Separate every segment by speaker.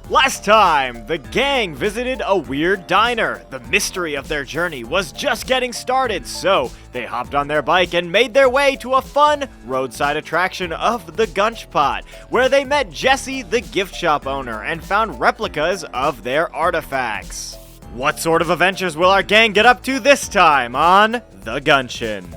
Speaker 1: Last time, the gang visited a weird diner. The mystery of their journey was just getting started, so they hopped on their bike and made their way to a fun roadside attraction of the Gunchpot, where they met Jesse, the gift shop owner, and found replicas of their artifacts. What sort of adventures will our gang get up to this time on The Guncheon?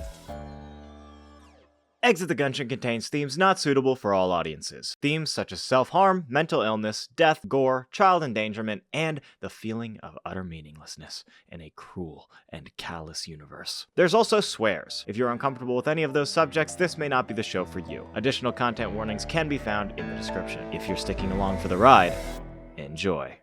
Speaker 1: Exit the Guncheon contains themes not suitable for all audiences. Themes such as self-harm, mental illness, death, gore, child endangerment, and the feeling of utter meaninglessness in a cruel and callous universe. There's also swears. If you're uncomfortable with any of those subjects, this may not be the show for you. Additional content warnings can be found in the description. If you're sticking along for the ride, enjoy.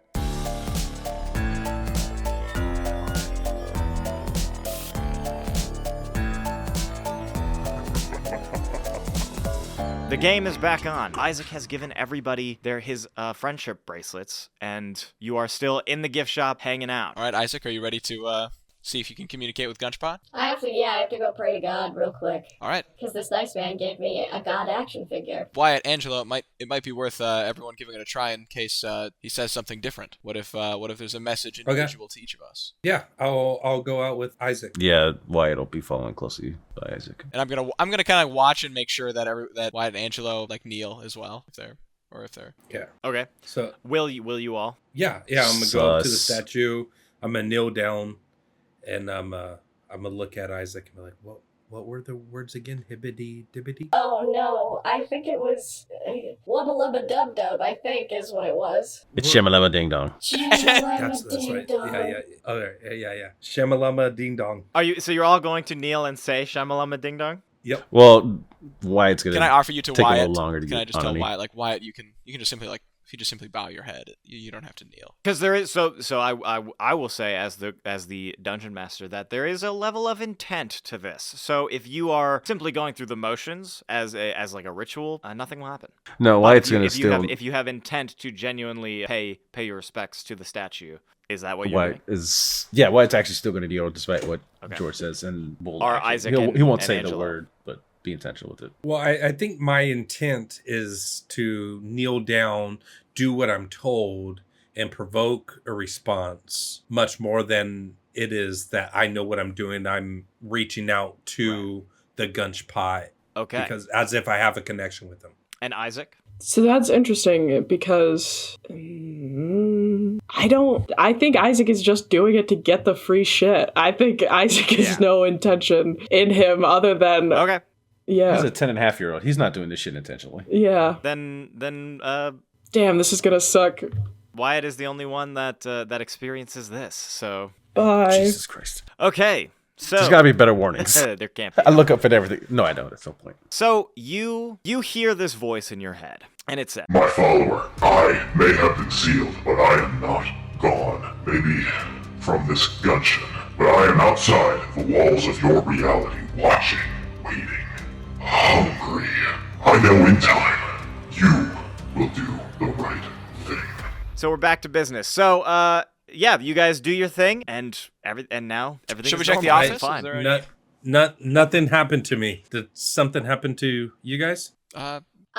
Speaker 1: The game is back on. Isaac has given everybody his friendship bracelets, and you are still in the gift shop hanging out.
Speaker 2: All right, Isaac, are you ready to see if you can communicate with Gunchpot?
Speaker 3: I have to go pray to God real quick.
Speaker 2: All right.
Speaker 3: Because this nice man gave me a God action figure.
Speaker 2: Wyatt, Angelo, it might be worth everyone giving it a try in case he says something different. What if there's a message individual to each of us?
Speaker 4: Yeah, I'll go out with Isaac.
Speaker 5: Yeah, Wyatt will be following closely by Isaac.
Speaker 2: And I'm gonna kind of watch and make sure that Wyatt and Angelo kneel as well if they're.
Speaker 4: Yeah.
Speaker 1: Okay.
Speaker 4: So
Speaker 1: will you all?
Speaker 4: Yeah. I'm gonna go up to the statue. I'm gonna kneel down. And I'm gonna look at Isaac and be like, what were the words again? Hibbity dibbity?
Speaker 3: Oh no, I think it was wubba lubba dub dub, I think is what it was.
Speaker 5: It's Shamalama Ding Dong.
Speaker 4: That's right. Yeah. Oh, yeah. Shamalama Ding Dong.
Speaker 1: So you're all going to kneel and say Shamalama Ding Dong?
Speaker 4: Yep.
Speaker 5: Well, Wyatt's gonna.
Speaker 2: Can I offer you to
Speaker 5: take
Speaker 2: Wyatt?
Speaker 5: a little longer to
Speaker 2: Can
Speaker 5: get
Speaker 2: I just tell
Speaker 5: on
Speaker 2: Wyatt, like Wyatt, you can just simply if you just simply bow your head, you don't have to kneel.
Speaker 1: Because there is so I will say as the dungeon master that there is a level of intent to this. So if you are simply going through the motions as like a ritual, nothing will happen.
Speaker 5: No, Wyatt's gonna
Speaker 1: if you have intent to genuinely pay your respects to the statue, is that what you're doing?
Speaker 5: Wyatt's actually still gonna kneel despite what George says, and
Speaker 1: Isaac
Speaker 5: he won't say
Speaker 1: Angelo.
Speaker 5: the word, but be intentional with it.
Speaker 4: Well, I think my intent is to kneel down, do what I'm told, and provoke a response much more than it is that I know what I'm doing. I'm reaching out to the Gunchpot.
Speaker 1: Okay.
Speaker 4: Because as if I have a connection with them.
Speaker 1: And Isaac?
Speaker 6: So that's interesting because I think Isaac is just doing it to get the free shit. I think Isaac has no intention in him other than...
Speaker 1: Okay.
Speaker 6: Yeah.
Speaker 5: He's a 10.5-year-old. He's not doing this shit intentionally.
Speaker 6: Yeah.
Speaker 1: Then
Speaker 6: damn, this is gonna suck.
Speaker 1: Wyatt is the only one that experiences this, so...
Speaker 6: Bye.
Speaker 5: Jesus Christ.
Speaker 1: Okay, so...
Speaker 5: There's gotta be better warnings.
Speaker 1: There can't be.
Speaker 5: I look up at everything. No, I don't. At some point.
Speaker 1: So, you hear this voice in your head, and it says...
Speaker 7: My follower, I may have been sealed, but I am not gone. Maybe from this Guncheon, but I am outside the walls of your reality, watching, waiting, hungry. I know in time, you will do the right thing.
Speaker 1: So we're back to business. So, you guys do your thing, and now everything
Speaker 2: Should we
Speaker 1: is
Speaker 2: check the
Speaker 1: normal.
Speaker 2: office?
Speaker 1: Fine.
Speaker 2: Is there
Speaker 4: Nothing happened to me. Did something happen to you guys?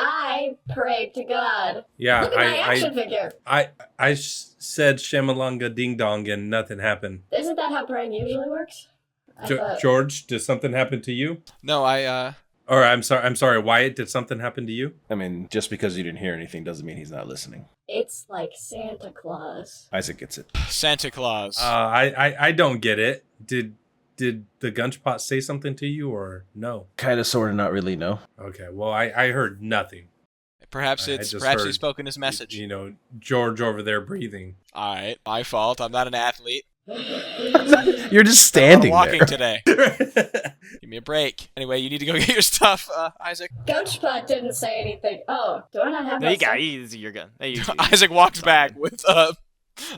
Speaker 3: I prayed to God.
Speaker 4: Yeah,
Speaker 3: Look at my action figure.
Speaker 4: I said Shamalanga Ding Dong and nothing happened.
Speaker 3: Isn't that how praying usually works?
Speaker 4: George, did something happen to you?
Speaker 2: No,
Speaker 4: Or I'm sorry, Wyatt, did something happen to you?
Speaker 5: I mean, just because you didn't hear anything doesn't mean he's not listening.
Speaker 3: It's like Santa Claus.
Speaker 5: Isaac gets it.
Speaker 2: Santa Claus.
Speaker 4: I don't get it. Did the Gunchpot say something to you or no?
Speaker 5: Kind of, sort of, not really. No.
Speaker 4: Okay, well I heard nothing.
Speaker 2: Perhaps he's spoken his message.
Speaker 4: You know, George over there breathing.
Speaker 2: All right, my fault. I'm not an athlete.
Speaker 5: You're just standing
Speaker 2: I'm walking
Speaker 5: there.
Speaker 2: today. Give me a break. Anyway, you need to go get your stuff, Isaac.
Speaker 3: Gunchpot didn't say anything. Oh, do I not have
Speaker 1: There
Speaker 3: that?
Speaker 1: you're good.
Speaker 2: Isaac walks back with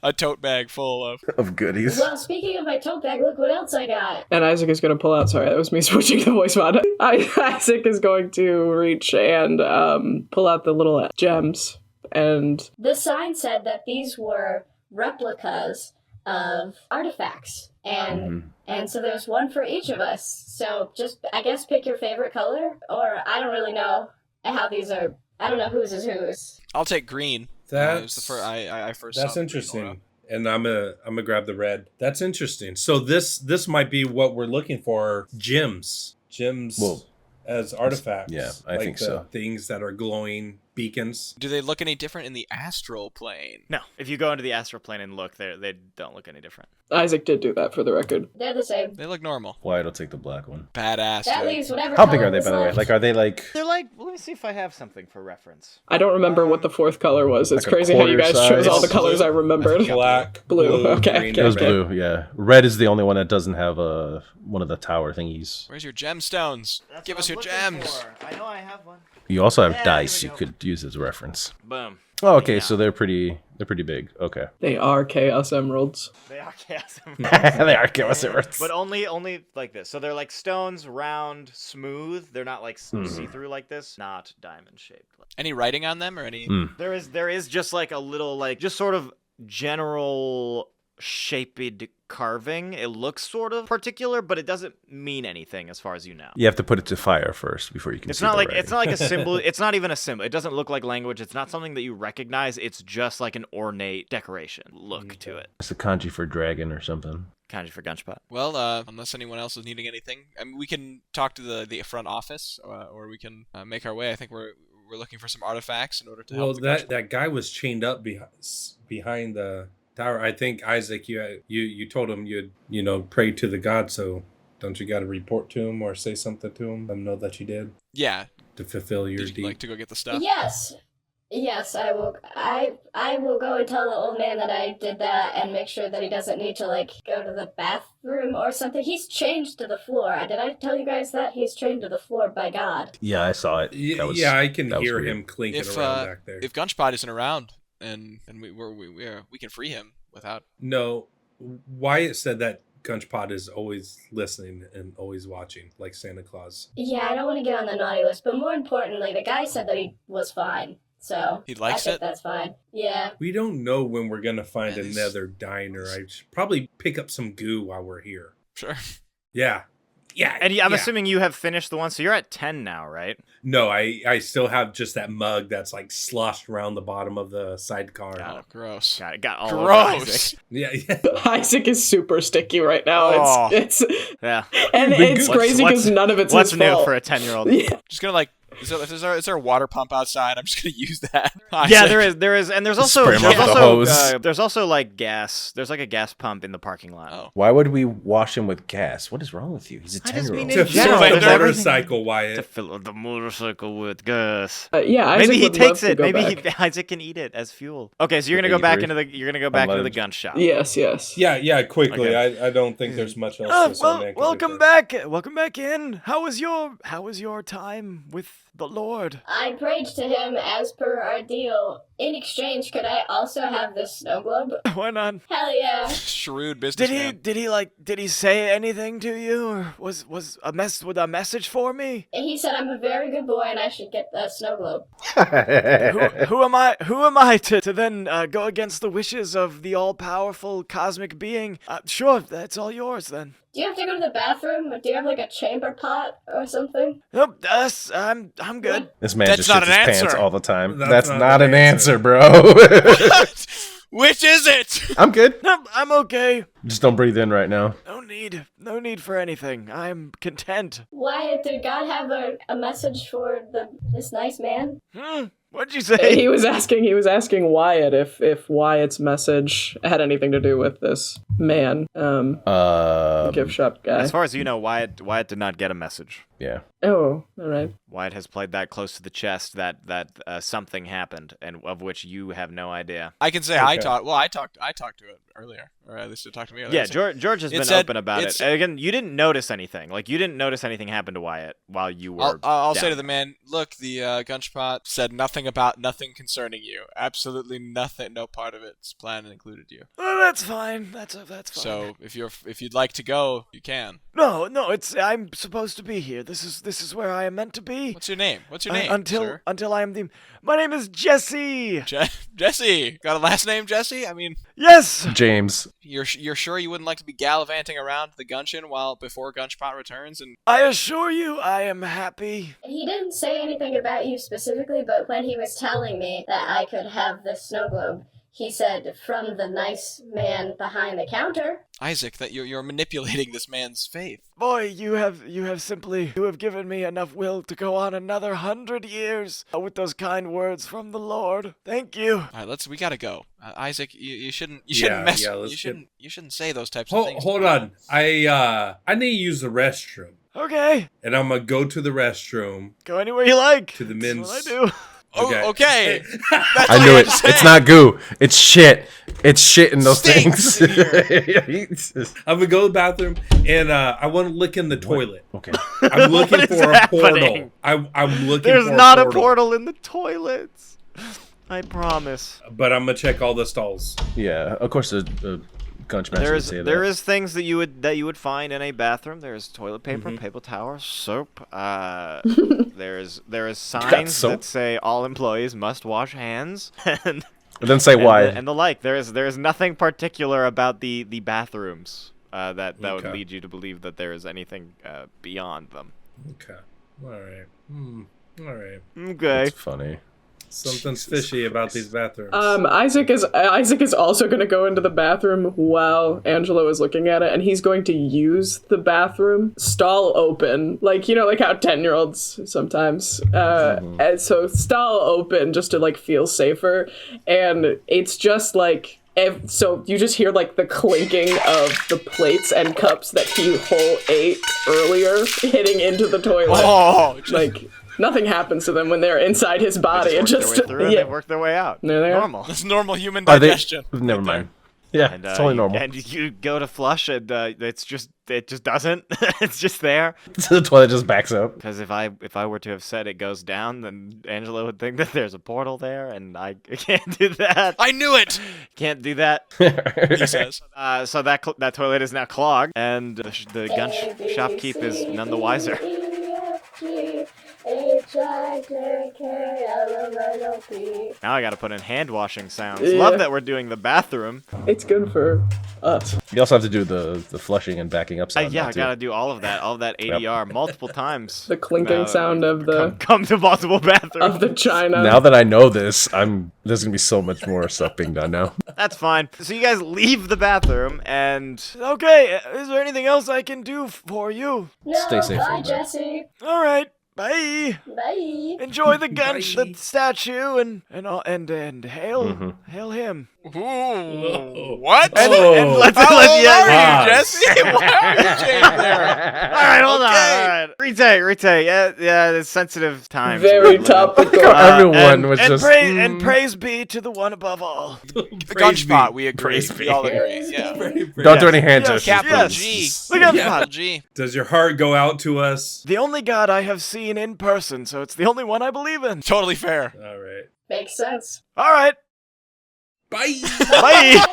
Speaker 2: a tote bag full
Speaker 5: of goodies.
Speaker 3: Well, speaking of my tote bag, look what else I got.
Speaker 6: And Isaac is going to pull out, sorry, that was me switching the voice mod. Isaac is going to reach and pull out the little gems. And
Speaker 3: the sign said that these were replicas of artifacts. And so there's one for each of us. So just, I guess, pick your favorite color. Or I don't really know how these are. I don't know whose is whose.
Speaker 2: I'll take green. It was the first, I first saw
Speaker 4: That's
Speaker 2: the green
Speaker 4: interesting.
Speaker 2: aura.
Speaker 4: And I'm gonna grab the red. That's interesting. So this might be what we're looking for. Gems
Speaker 5: Well,
Speaker 4: as artifacts.
Speaker 5: yeah, I think
Speaker 4: the
Speaker 5: so.
Speaker 4: Things that are glowing beacons.
Speaker 2: Do they look any different in the astral plane?
Speaker 1: No, if you go into the astral plane and look, they don't look any different.
Speaker 6: Isaac did do that for the record.
Speaker 3: They're the same.
Speaker 2: They look normal.
Speaker 5: Wyatt will take the black one.
Speaker 2: Badass.
Speaker 3: That
Speaker 2: dude.
Speaker 3: leaves whatever.
Speaker 5: How big
Speaker 3: color
Speaker 5: are they,
Speaker 3: was
Speaker 5: by the way?
Speaker 3: left.
Speaker 5: Like, are they like
Speaker 1: They're like, let me see if I have something for reference.
Speaker 6: I don't remember what the fourth color was. It's
Speaker 5: Like a
Speaker 6: crazy how you guys
Speaker 5: quarter
Speaker 6: chose all the
Speaker 5: size?
Speaker 6: colors I remembered.
Speaker 4: Black,
Speaker 6: Blue, okay,
Speaker 4: green,
Speaker 6: okay,
Speaker 5: it was
Speaker 6: okay.
Speaker 5: blue? Yeah, red is the only one that doesn't have one of the tower thingies.
Speaker 2: Where's your gemstones? Give us your gems.
Speaker 1: I know I have one.
Speaker 5: You also have
Speaker 1: Yeah,
Speaker 5: dice
Speaker 1: there
Speaker 5: you
Speaker 1: we go.
Speaker 5: could use as a reference.
Speaker 1: Boom.
Speaker 5: Oh, okay,
Speaker 1: Yeah.
Speaker 5: so they're pretty big. Okay,
Speaker 6: They are Chaos Emeralds.
Speaker 1: They are chaos.
Speaker 5: they are chaos emeralds.
Speaker 1: But only like this. So they're like stones, round, smooth. They're not like see-through like this. Not diamond shaped.
Speaker 2: Any writing on them or any?
Speaker 1: There is just like a little like just sort of general shaped carving. It looks sort of particular, but it doesn't mean anything as far as you know.
Speaker 5: You have to put it to fire first before you can.
Speaker 1: It's
Speaker 5: see
Speaker 1: not
Speaker 5: the
Speaker 1: like
Speaker 5: writing.
Speaker 1: it's not like a symbol. It's not even a symbol. It doesn't look like language. It's not something that you recognize. It's just like an ornate decoration look to it.
Speaker 5: It's a kanji for dragon or something.
Speaker 1: Kanji for Gunchpot.
Speaker 2: Well, unless anyone else is needing anything, I mean, we can talk to the front office, or we can make our way. I think we're looking for some artifacts in order to
Speaker 4: Well,
Speaker 2: help. The
Speaker 4: that guy was chained up behind the tower. I think Isaac, you told him you'd pray to the god. So don't you got to report to him or say something to him? Let him know that you did
Speaker 2: Yeah.
Speaker 4: to fulfill your
Speaker 2: Did you
Speaker 4: deed.
Speaker 2: like to go get the stuff?
Speaker 3: Yes, I will. I will go and tell the old man that I did that and make sure that he doesn't need to like go to the bathroom or something. He's chained to the floor. Did I tell you guys that he's chained to the floor by God?
Speaker 5: Yeah, I saw it. That was-
Speaker 4: I can
Speaker 5: that was
Speaker 4: hear
Speaker 5: weird.
Speaker 4: him clinking
Speaker 2: If
Speaker 4: around back there.
Speaker 2: if Gunchpot isn't around and we can free him without.
Speaker 4: No, Wyatt said that Gunchpot is always listening and always watching, like Santa Claus.
Speaker 3: Yeah, I don't want to get on the naughty list, but more importantly, the guy said that he was fine. So
Speaker 2: He likes
Speaker 3: I think
Speaker 2: it?
Speaker 3: that's fine. Yeah.
Speaker 4: We don't know when we're gonna find
Speaker 2: Man, these-
Speaker 4: another diner. I should probably pick up some goo while we're here.
Speaker 2: Sure.
Speaker 4: Yeah.
Speaker 1: And I'm assuming you have finished the one, so you're at 10 now, right?
Speaker 4: No, I still have just that mug that's like sloshed around the bottom of the sidecar.
Speaker 2: Oh, gross.
Speaker 1: Got it. Got all over
Speaker 2: Gross.
Speaker 1: Isaac.
Speaker 4: Yeah.
Speaker 6: Isaac is super sticky right now.
Speaker 1: Oh.
Speaker 6: It's
Speaker 1: Yeah.
Speaker 6: and it's crazy because none of it's
Speaker 1: What's
Speaker 6: his
Speaker 1: new
Speaker 6: fault.
Speaker 1: for a 10-year-old?
Speaker 6: Yeah.
Speaker 2: Just gonna like. Is there a water pump outside? I'm just gonna use that.
Speaker 1: Yeah, there is, and there's also
Speaker 5: Spray 'em off the hose.
Speaker 1: there's also like gas. There's like a gas pump in the parking lot.
Speaker 2: Oh.
Speaker 5: Why would we wash him with gas? What is wrong with you? He's a
Speaker 1: I just mean
Speaker 5: 10-year-old.
Speaker 1: in
Speaker 4: To
Speaker 1: general,
Speaker 4: fill
Speaker 1: there's
Speaker 4: the
Speaker 1: everything-
Speaker 4: motorcycle,
Speaker 1: To
Speaker 4: Wyatt.
Speaker 1: fill the motorcycle with gas.
Speaker 6: Yeah, Isaac
Speaker 1: Maybe he
Speaker 6: would
Speaker 1: takes
Speaker 6: love to
Speaker 1: it.
Speaker 6: go
Speaker 1: Maybe
Speaker 6: back.
Speaker 1: Isaac can eat it as fuel. Okay, so you're gonna go back into the
Speaker 5: Unload.
Speaker 1: gun shop.
Speaker 6: Yes.
Speaker 4: Yeah, quickly.
Speaker 1: Okay.
Speaker 4: I don't think there's much else this old man can do
Speaker 1: welcome
Speaker 4: for-
Speaker 1: back. Welcome back in. How was your time with the Lord?
Speaker 3: I prayed to him as per our deal. In exchange, could I also have this snow globe?
Speaker 1: Why not?
Speaker 3: Hell yeah.
Speaker 2: Shrewd
Speaker 1: Did
Speaker 2: businessman.
Speaker 1: did he say anything to you, or was a message for me?
Speaker 3: He said I'm a very good boy and I should get the snow globe.
Speaker 1: Who am I to then go against the wishes of the all-powerful cosmic being? Sure, that's all yours then.
Speaker 3: Do you have to go to the bathroom? Or do you have like a chamber pot or something?
Speaker 1: Nope, I'm good.
Speaker 5: This man
Speaker 2: That's
Speaker 5: just
Speaker 2: not
Speaker 5: shits his
Speaker 2: an
Speaker 5: pants
Speaker 2: answer.
Speaker 5: all the time.
Speaker 4: That's
Speaker 5: That's
Speaker 4: not
Speaker 5: not
Speaker 4: an
Speaker 5: an answer,
Speaker 4: answer.
Speaker 5: bro.
Speaker 2: Which is it?
Speaker 5: I'm good.
Speaker 1: Nope, I'm okay.
Speaker 5: Just don't breathe in right now.
Speaker 1: No need for anything. I'm content.
Speaker 3: Wyatt, did God have a message for this nice man?
Speaker 1: What'd you say?
Speaker 6: He was asking Wyatt if Wyatt's message had anything to do with this man, gift shop guy.
Speaker 1: As far as you know, Wyatt did not get a message.
Speaker 5: Yeah.
Speaker 6: Oh, all right.
Speaker 1: Wyatt has played that close to the chest that something happened, and of which you have no idea.
Speaker 2: I can say I talked to it earlier, or at least it talked to me earlier.
Speaker 1: Yeah, George has
Speaker 2: It
Speaker 1: been
Speaker 2: said-
Speaker 1: open about it.
Speaker 2: it's-
Speaker 1: And again, you didn't notice anything. Like, you didn't notice anything happen to Wyatt while you were
Speaker 2: I'll say
Speaker 1: down
Speaker 2: to the man, look, the Gunchpot said nothing about nothing concerning you. Absolutely nothing. No part of its plan included you.
Speaker 1: Oh, that's fine. That's fine.
Speaker 2: So if you'd like to go, you can.
Speaker 1: No, I'm supposed to be here. This this is where I am meant to be.
Speaker 2: What's your name? Sir?
Speaker 1: Until I am the... My name is Jesse!
Speaker 2: Jesse! Got a last name, Jesse? I mean...
Speaker 1: Yes!
Speaker 5: James.
Speaker 2: You're sure you wouldn't like to be gallivanting around the Guncheon before Gunchpot returns? And
Speaker 1: I assure you, I am happy.
Speaker 3: He didn't say anything about you specifically, but when he was telling me that I could have this snow globe, he said, from the nice man behind the counter.
Speaker 2: Isaac, that you're manipulating this man's faith.
Speaker 1: Boy, you have given me enough will to go on another 100 years with those kind words from the Lord. Thank you.
Speaker 2: All right, we gotta go. Isaac, you shouldn't say those types of things.
Speaker 4: Hold on. I need to use the restroom.
Speaker 1: Okay.
Speaker 4: And I'm gonna go to the restroom.
Speaker 1: Go anywhere you like.
Speaker 4: To the men's.
Speaker 1: That's what I do.
Speaker 2: Okay. That's
Speaker 5: I knew it. It's not goo. It's shit. It's shit in those
Speaker 2: Stinks
Speaker 5: things.
Speaker 4: I'm gonna go to the bathroom and I want to look in the toilet.
Speaker 5: Okay.
Speaker 4: I'm looking
Speaker 1: What
Speaker 4: for
Speaker 1: is
Speaker 4: a portal.
Speaker 1: happening?
Speaker 4: I'm looking
Speaker 1: There's
Speaker 4: for
Speaker 1: not
Speaker 4: a
Speaker 1: a portal in the toilets. I promise.
Speaker 4: But I'm gonna check all the stalls.
Speaker 5: Yeah, of course the Gunchmaster would say that.
Speaker 1: There is things that you would find in a bathroom. There's toilet paper, paper towel, soap. there is signs
Speaker 5: soap?
Speaker 1: that say all employees must wash hands, and
Speaker 5: It doesn't say why.
Speaker 1: and the like. There is nothing particular about the bathrooms that would
Speaker 4: Okay.
Speaker 1: lead you to believe that there is anything beyond them.
Speaker 4: Okay. All right. All right.
Speaker 1: Okay.
Speaker 5: It's funny.
Speaker 4: Something's fishy about these bathrooms.
Speaker 6: Isaac is also going to go into the bathroom while Angelo is looking at it, and he's going to use the bathroom stall open, like how 10-year-olds sometimes. And so stall open just to like feel safer, and it's just like. So you just hear like the clinking of the plates and cups that he ate earlier hitting into the toilet.
Speaker 2: Oh,
Speaker 6: Like. Nothing happens to them when they're inside his body.
Speaker 1: They work their way out.
Speaker 6: There they are.
Speaker 1: Normal.
Speaker 2: that's normal human
Speaker 5: Are they?
Speaker 2: digestion.
Speaker 5: Never mind. Yeah,
Speaker 1: And,
Speaker 5: it's totally normal.
Speaker 1: And you go to flush, and it just doesn't. It's just there.
Speaker 5: The toilet just backs up.
Speaker 1: Because if I were to have said it goes down, then Angelo would think that there's a portal there, and I can't do that.
Speaker 2: I knew it.
Speaker 1: Can't do that.
Speaker 2: He says.
Speaker 1: So that toilet is now clogged, and the gun shopkeep is none the wiser. Now I gotta put in hand washing sounds.
Speaker 6: Yeah.
Speaker 1: Love that we're doing the bathroom.
Speaker 6: It's good for us.
Speaker 5: You also have to do the flushing and backing up sound.
Speaker 1: Yeah,
Speaker 5: now,
Speaker 1: I
Speaker 5: too.
Speaker 1: gotta do all of that ADR multiple times.
Speaker 6: The clinking sound of the
Speaker 1: come to multiple bathrooms.
Speaker 6: of the china.
Speaker 5: Now that I know this, there's gonna be so much more stuff being done now.
Speaker 1: That's fine. So you guys leave the bathroom, and okay, is there anything else I can do for you?
Speaker 3: No,
Speaker 5: Stay safe
Speaker 3: bye,
Speaker 5: from that.
Speaker 3: Jesse.
Speaker 1: All right, bye.
Speaker 3: Bye.
Speaker 1: Enjoy the the statue, and hail him.
Speaker 2: Ooh, what?
Speaker 1: And let's
Speaker 2: How old
Speaker 1: yeah.
Speaker 2: are you, Jesse? Why are you changing there?
Speaker 1: All right, hold on.
Speaker 2: Okay.
Speaker 1: All right. Retake. Yeah, it's sensitive times.
Speaker 6: Very topical.
Speaker 5: Everyone was just.
Speaker 1: And praise be to the one above all.
Speaker 2: The Gunchpot, we agree.
Speaker 5: Praise
Speaker 2: We
Speaker 5: be.
Speaker 2: all agree. Yeah.
Speaker 5: Don't do any hand
Speaker 1: Yes,
Speaker 5: gestures.
Speaker 2: Capital
Speaker 1: Yes.
Speaker 2: G.
Speaker 1: The Gunchpot.
Speaker 2: Capital G.
Speaker 4: Does your heart go out to us?
Speaker 1: The only God I have seen in person, so it's the only one I believe in.
Speaker 2: Totally fair.
Speaker 4: All right.
Speaker 3: Makes sense.
Speaker 1: All right.
Speaker 4: Bye.
Speaker 1: Bye.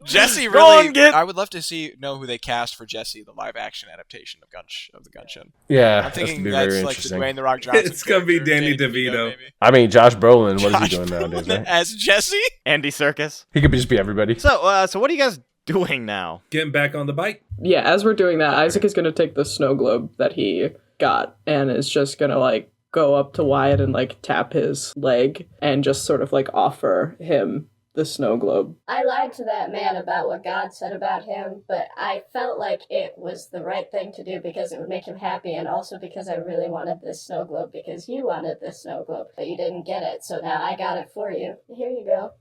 Speaker 2: Jesse
Speaker 1: Go on,
Speaker 2: really.
Speaker 1: get-
Speaker 2: I would love to know who they cast for Jesse, the live action adaptation of the Guncheon.
Speaker 5: Yeah,
Speaker 2: I'm
Speaker 5: that's gonna
Speaker 2: thinking
Speaker 5: be
Speaker 2: that's
Speaker 5: very
Speaker 2: like the
Speaker 5: interesting.
Speaker 2: Dwayne the Rock Johnson.
Speaker 4: It's gonna be
Speaker 2: character,
Speaker 4: Danny DeVito.
Speaker 2: maybe.
Speaker 5: I mean, Josh Brolin, what is he
Speaker 2: Josh
Speaker 5: doing nowadays,
Speaker 2: Brolin
Speaker 5: right?
Speaker 2: as Jesse?
Speaker 1: Andy Serkis.
Speaker 5: He could just be everybody.
Speaker 1: So what are you guys doing now?
Speaker 4: Getting back on the bike.
Speaker 6: Yeah, as we're doing that, Isaac is going to take the snow globe that he got and is just going to like go up to Wyatt and like tap his leg and just sort of like offer him the snow globe.
Speaker 3: I lied to that man about what God said about him, but I felt like it was the right thing to do because it would make him happy, and also because I really wanted this snow globe because you wanted this snow globe, but you didn't get it, so now I got it for you. Here you go.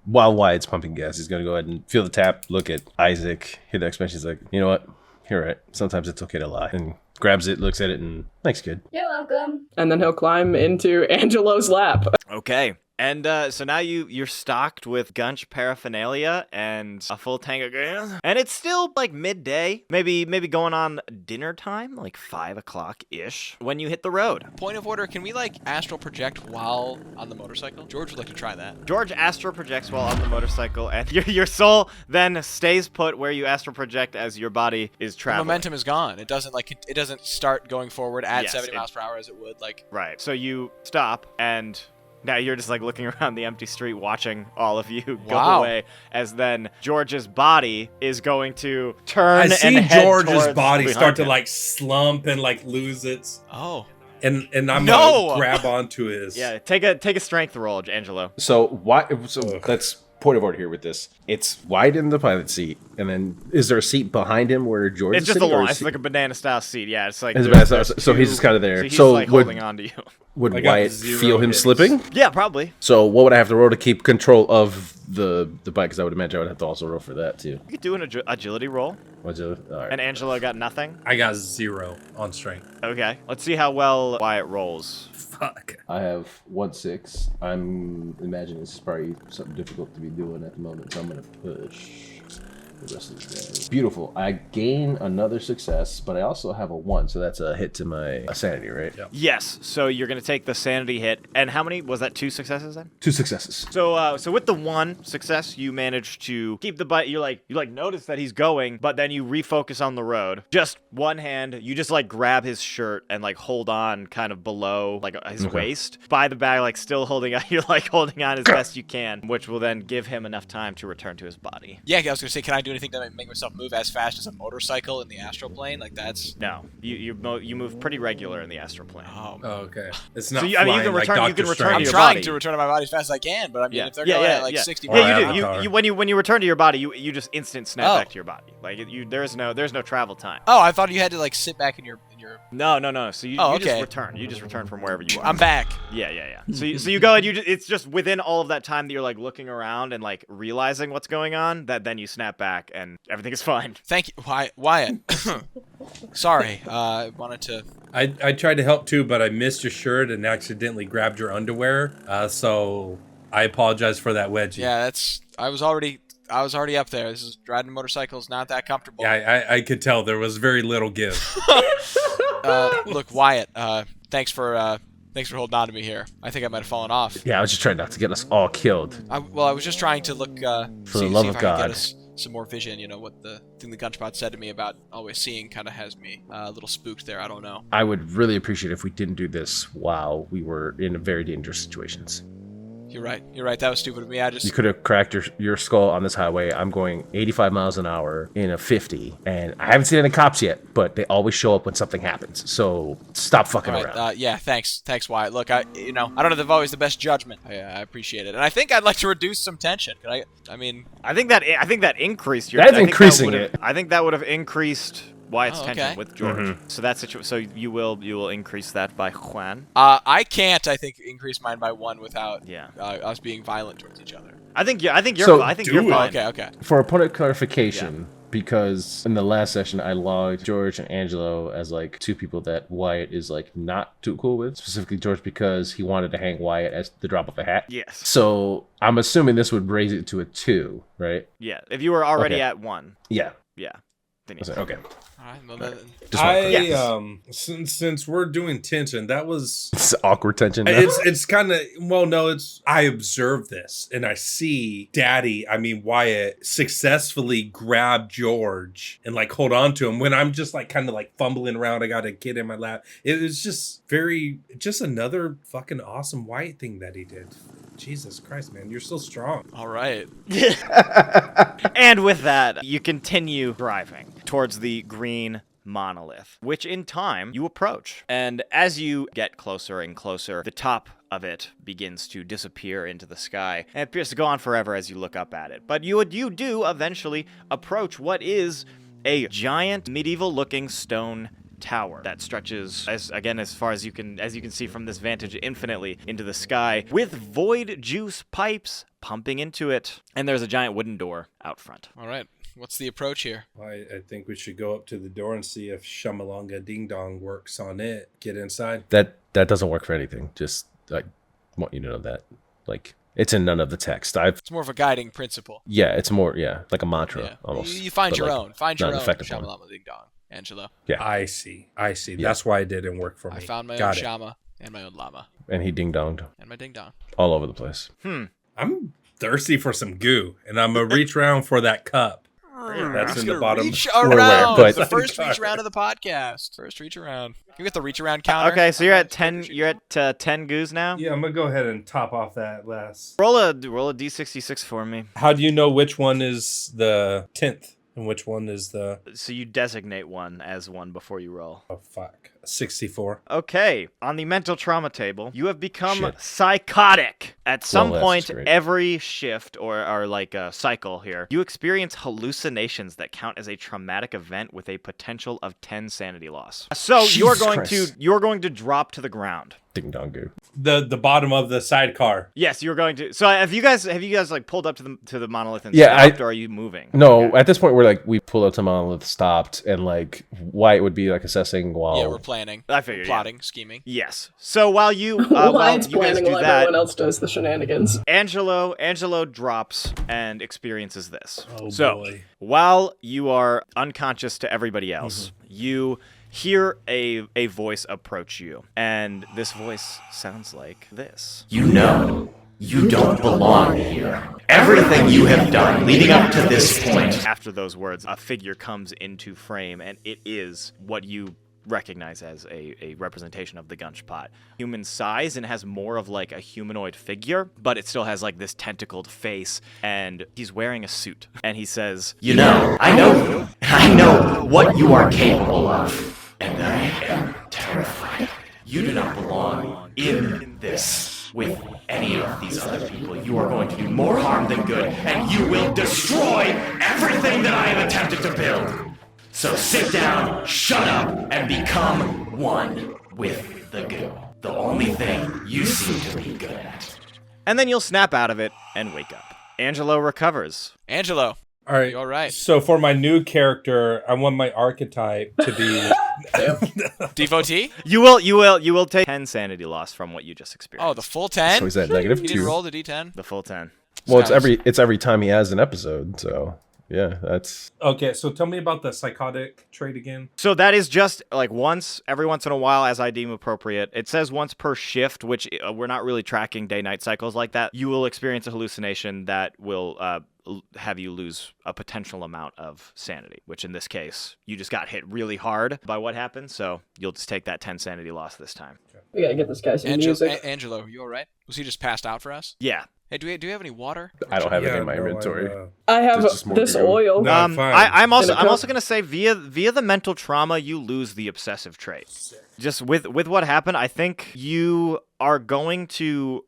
Speaker 5: While Wyatt's pumping gas, he's gonna go ahead and feel the tap, look at Isaac, hear the exclamation. He's like, you know what? You're right. Sometimes it's okay to lie. And grabs it, looks at it, and thanks, kid.
Speaker 3: You're welcome.
Speaker 6: And then he'll climb into Angelo's lap.
Speaker 1: Okay. And so now you're stocked with Gunch paraphernalia and a full tank of gas. And it's still like midday, maybe going on dinner time, like 5 o'clock-ish, when you hit the road.
Speaker 2: Point of order, can we like astral project while on the motorcycle? George would like to try that.
Speaker 1: George astral projects while on the motorcycle, and your soul then stays put where you astral project as your body is
Speaker 2: The
Speaker 1: traveling.
Speaker 2: momentum is gone. It doesn't start going forward at
Speaker 1: Yes,
Speaker 2: 70 miles per hour as it would like.
Speaker 1: Right. So you stop, and now you're just like looking around the empty street watching all of you go
Speaker 2: Wow.
Speaker 1: away, as then George's body is going to turn
Speaker 4: I
Speaker 1: and
Speaker 4: see
Speaker 1: head
Speaker 4: George's
Speaker 1: towards
Speaker 4: body
Speaker 1: behind
Speaker 4: start to
Speaker 1: him.
Speaker 4: like slump and like lose its,
Speaker 2: Oh.
Speaker 4: and I'm
Speaker 2: No!
Speaker 4: gonna grab onto his.
Speaker 1: Yeah, take a strength roll, Angelo.
Speaker 5: So why? So
Speaker 4: Ugh.
Speaker 5: that's point of order here with this. It's wide in the pilot seat, and then is there a seat behind him where George
Speaker 1: It's
Speaker 5: is
Speaker 1: just a
Speaker 5: sitting, or
Speaker 1: long.
Speaker 5: is
Speaker 1: It's
Speaker 5: he-
Speaker 1: like a banana style seat. Yeah, it's like
Speaker 5: It's a
Speaker 1: there's-
Speaker 5: banana style,
Speaker 1: there's
Speaker 5: so he's
Speaker 1: two-
Speaker 5: just kinda there.
Speaker 1: So he's
Speaker 5: So
Speaker 1: like
Speaker 5: would-
Speaker 1: holding on to you.
Speaker 5: would
Speaker 4: I got
Speaker 5: Wyatt
Speaker 4: 0
Speaker 5: feel him
Speaker 4: hits.
Speaker 5: slipping?
Speaker 1: Yeah, probably.
Speaker 5: So what would I have to roll to keep control of the bike? Because I would imagine I would have to also roll for that too.
Speaker 1: You could do an agility roll,
Speaker 5: What's it? All right.
Speaker 1: and Angelo got nothing.
Speaker 4: I got 0 on strength.
Speaker 1: Okay, let's see how well Wyatt rolls.
Speaker 4: Fuck.
Speaker 5: I have 1-6. I'm imagining this is probably something difficult to be doing at the moment, so I'm gonna push the rest of the day. Beautiful. I gain another success, but I also have a 1, so that's a hit to my sanity, right?
Speaker 4: Yep.
Speaker 1: Yes, so you're gonna take the sanity hit, and how many was that? 2 successes then?
Speaker 5: 2 successes.
Speaker 1: So with the 1 success, you manage to keep the bike. You notice that he's going, but then you refocus on the road. Just one hand, you just like grab his shirt and like hold on, kind of below like his
Speaker 5: Okay.
Speaker 1: waist by the bag, like still holding on. You're like holding on as best you can, which will then give him enough time to return to his body.
Speaker 2: Yeah, I was gonna say, can I do anything to make myself move as fast as a motorcycle in the astral plane? Like that's.
Speaker 1: No, you move pretty regular in the astral plane.
Speaker 2: Oh.
Speaker 4: Oh, okay. It's not.
Speaker 1: you- I mean, you
Speaker 4: flying
Speaker 1: can
Speaker 4: like
Speaker 1: return- you
Speaker 4: Dr.
Speaker 1: can return to
Speaker 2: I'm
Speaker 4: Strange.
Speaker 1: your
Speaker 2: trying
Speaker 1: body.
Speaker 2: to return to my body as fast as I can, but I mean,
Speaker 1: Yeah.
Speaker 2: if they're
Speaker 1: Yeah,
Speaker 2: going
Speaker 1: yeah,
Speaker 2: at like
Speaker 1: yeah.
Speaker 2: 60
Speaker 1: Yeah,
Speaker 2: miles
Speaker 1: you
Speaker 2: per
Speaker 1: do.
Speaker 2: hour.
Speaker 1: You when you return to your body, you just instant snap
Speaker 2: Oh.
Speaker 1: back to your body. Like there's no travel time.
Speaker 2: Oh, I thought you had to like sit back in your.
Speaker 1: No. So you just
Speaker 2: okay.
Speaker 1: return. You just return from wherever you are.
Speaker 2: I'm back.
Speaker 1: Yeah. So you go and it's just within all of that time that you're like looking around and like realizing what's going on, that then you snap back and everything is fine.
Speaker 2: Thank you, Wyatt. Sorry, I wanted to.
Speaker 4: I tried to help too, but I missed your shirt and accidentally grabbed your underwear. So I apologize for that wedgie.
Speaker 2: Yeah, that's. I was already up there. This is riding motorcycles, not that comfortable.
Speaker 4: Yeah, I could tell there was very little give.
Speaker 2: Look, Wyatt. Thanks for holding on to me here. I think I might have fallen off.
Speaker 5: Yeah, I was just trying not to get us all killed.
Speaker 2: I was just trying to look.
Speaker 5: For
Speaker 2: see,
Speaker 5: the love
Speaker 2: see
Speaker 5: of
Speaker 2: if I can
Speaker 5: God.
Speaker 2: get us some more vision. You know what the thing the Gunchpot said to me about always seeing kind of has me a little spooked there. I don't know.
Speaker 5: I would really appreciate if we didn't do this while we were in very dangerous situations.
Speaker 2: You're right. That was stupid of me. I just.
Speaker 5: You could have cracked your skull on this highway. I'm going 85 miles an hour in a 50, and I haven't seen any cops yet, but they always show up when something happens. So stop fucking
Speaker 2: All
Speaker 5: around.
Speaker 2: right, yeah, thanks, Wyatt. Look, I don't have always the best judgment. I appreciate it, and I think I'd like to reduce some tension. I mean,
Speaker 1: I think that increased your.
Speaker 5: That's
Speaker 1: I think
Speaker 5: increasing
Speaker 1: that would've-
Speaker 5: it.
Speaker 1: I think that would have increased Wyatt's
Speaker 2: Oh, okay.
Speaker 1: tension with George.
Speaker 5: Mm-hmm.
Speaker 1: So that's so you will increase that by Juan.
Speaker 2: I can't. I think increase mine by 1 without
Speaker 1: Yeah.
Speaker 2: us being violent towards each other.
Speaker 1: I think you're
Speaker 5: So
Speaker 1: I think
Speaker 4: do
Speaker 1: you're
Speaker 4: it.
Speaker 1: fine.
Speaker 2: Okay.
Speaker 5: For a point of clarification, because in the last session I logged George and Angelo as like 2 people that Wyatt is like not too cool with, specifically George because he wanted to hang Wyatt at the drop of a hat.
Speaker 1: Yes.
Speaker 5: So I'm assuming this would raise it to a 2, right?
Speaker 1: Yeah. If you were already
Speaker 5: Okay.
Speaker 1: at 1.
Speaker 5: Yeah.
Speaker 1: Yeah. Then
Speaker 5: I
Speaker 1: you
Speaker 5: said, okay.
Speaker 2: All right. Well, then,
Speaker 5: Just wanna
Speaker 4: I
Speaker 5: clarify.
Speaker 4: since we're doing tension, that was
Speaker 5: It's awkward tension. Now.
Speaker 4: it's kind of I observe this and I see Wyatt successfully grab George and like hold on to him when I'm just like kind of like fumbling around. I got a kid in my lap. It was just another fucking awesome Wyatt thing that he did. Jesus Christ, man, you're so strong.
Speaker 2: all right.
Speaker 1: And with that, you continue driving towards the green monolith, which in time you approach. And as you get closer and closer, the top of it begins to disappear into the sky, and it appears to go on forever as you look up at it. But you do eventually approach what is a giant medieval-looking stone tower that stretches as far as you can see from this vantage infinitely into the sky, with void juice pipes pumping into it, and there's a giant wooden door out front.
Speaker 2: All right. What's the approach here?
Speaker 4: I think we should go up to the door and see if Shamalonga Ding Dong works on it. Get inside.
Speaker 5: that doesn't work for anything. Just I want you to know that. Like, it's in none of the text.
Speaker 2: It's more of a guiding principle.
Speaker 5: Yeah, it's more, like a mantra
Speaker 2: Yeah.
Speaker 5: almost.
Speaker 2: You find
Speaker 5: but,
Speaker 2: your
Speaker 5: like,
Speaker 2: own. Find
Speaker 5: not
Speaker 2: your
Speaker 5: an
Speaker 2: own
Speaker 5: effective one.
Speaker 2: Shamalama Ding Dong, Angelo.
Speaker 5: Yeah.
Speaker 4: I see.
Speaker 5: Yeah.
Speaker 4: That's why it didn't work for me.
Speaker 2: I found my own
Speaker 4: Got it.
Speaker 2: Shama and my own llama
Speaker 5: And he ding-donged
Speaker 2: and my Ding Dong.
Speaker 5: all over the place.
Speaker 4: I'm thirsty for some goo, and I'm gonna reach around for that cup. That's
Speaker 2: He's
Speaker 4: in the
Speaker 2: gonna
Speaker 4: bottom.
Speaker 2: reach
Speaker 5: Where,
Speaker 2: around.
Speaker 5: but-
Speaker 2: The first reach around of the podcast. First reach around. Can we get the reach around counter?
Speaker 1: Okay, so you're at 10. You're at 10 goos now.
Speaker 4: Yeah, I'm gonna go ahead and top off that last.
Speaker 1: Roll a d66 for me.
Speaker 4: How do you know which one is the 10th and which one is the?
Speaker 1: So you designate one as one before you roll.
Speaker 4: Oh fuck, 64.
Speaker 1: Okay, on the mental trauma table, you have become
Speaker 5: Shit.
Speaker 1: psychotic. At some
Speaker 5: Well, that's
Speaker 1: point,
Speaker 5: great.
Speaker 1: every shift or like a cycle here, you experience hallucinations that count as a traumatic event with a potential of 10 sanity loss. So you're
Speaker 5: Jesus
Speaker 1: going to drop to the ground.
Speaker 5: Ding-dong goo.
Speaker 4: The bottom of the sidecar.
Speaker 1: Yes, you're going to. So have you guys like pulled up to the monolith and
Speaker 5: Yeah,
Speaker 1: stopped, or are you moving?
Speaker 5: No,
Speaker 1: Okay.
Speaker 5: at this point, we pulled up to Monolith, stopped, and, like, Wyatt would be, like, assessing while...
Speaker 2: Yeah, we're planning.
Speaker 1: I figured.
Speaker 2: Plotting, scheming.
Speaker 1: Yes. So while you
Speaker 6: Wyatt's
Speaker 1: you guys
Speaker 6: planning
Speaker 1: do
Speaker 6: while
Speaker 1: that,
Speaker 6: everyone else does the shenanigans.
Speaker 1: Angelo drops and experiences this.
Speaker 4: Oh
Speaker 1: So
Speaker 4: boy.
Speaker 1: while you are unconscious to everybody else, you hear a voice approach you, and this voice sounds like this.
Speaker 8: You know, you don't belong here. Everything you have done leading up to this point.
Speaker 1: After those words, a figure comes into frame, and it is what you recognize as a representation of the Gunchpot. Human size and has more of like a humanoid figure, but it still has like this tentacled face, and he's wearing a suit. And he says,
Speaker 8: You know, I know you. I know what you are capable of. And I am terrified. You do not belong in this with any of these other people. You are going to do more harm than good, and you will destroy everything that I have attempted to build. So sit down, shut up, and become one with the goo. The only thing you seem to be good at.
Speaker 1: and then you'll snap out of it and wake up. Angelo recovers.
Speaker 2: Angelo,
Speaker 4: All right.
Speaker 2: you all right?
Speaker 4: So for my new character, I want my archetype to be.
Speaker 2: Devotee?
Speaker 1: You will take 10 sanity loss from what you just experienced.
Speaker 2: Oh, the full 10?
Speaker 5: So he's at negative
Speaker 2: He didn't
Speaker 5: 2.
Speaker 2: roll the D10?
Speaker 1: The full 10.
Speaker 5: Well, it's every time he has an episode, so... Yeah, that's...
Speaker 4: Okay, so tell me about the psychotic trait again.
Speaker 1: So that is just like every once in a while, as I deem appropriate. It says once per shift, which we're not really tracking day-night cycles like that. You will experience a hallucination that will have you lose a potential amount of sanity, which in this case, you just got hit really hard by what happened, so you'll just take that 10 sanity loss this time.
Speaker 6: We gotta get this guy some music.
Speaker 2: Angelo, you all right? Was he just passed out for us?
Speaker 1: Yeah.
Speaker 2: Hey, do we have any water?
Speaker 5: I don't have it in my
Speaker 4: no,
Speaker 5: inventory.
Speaker 6: I have
Speaker 5: There's just more
Speaker 6: this
Speaker 5: to go.
Speaker 6: oil.
Speaker 4: No.
Speaker 1: I'm
Speaker 4: fine.
Speaker 1: I'm
Speaker 6: In a cup?
Speaker 1: also gonna say via the mental trauma, you lose the obsessive trait. Just with what happened, I think you're going to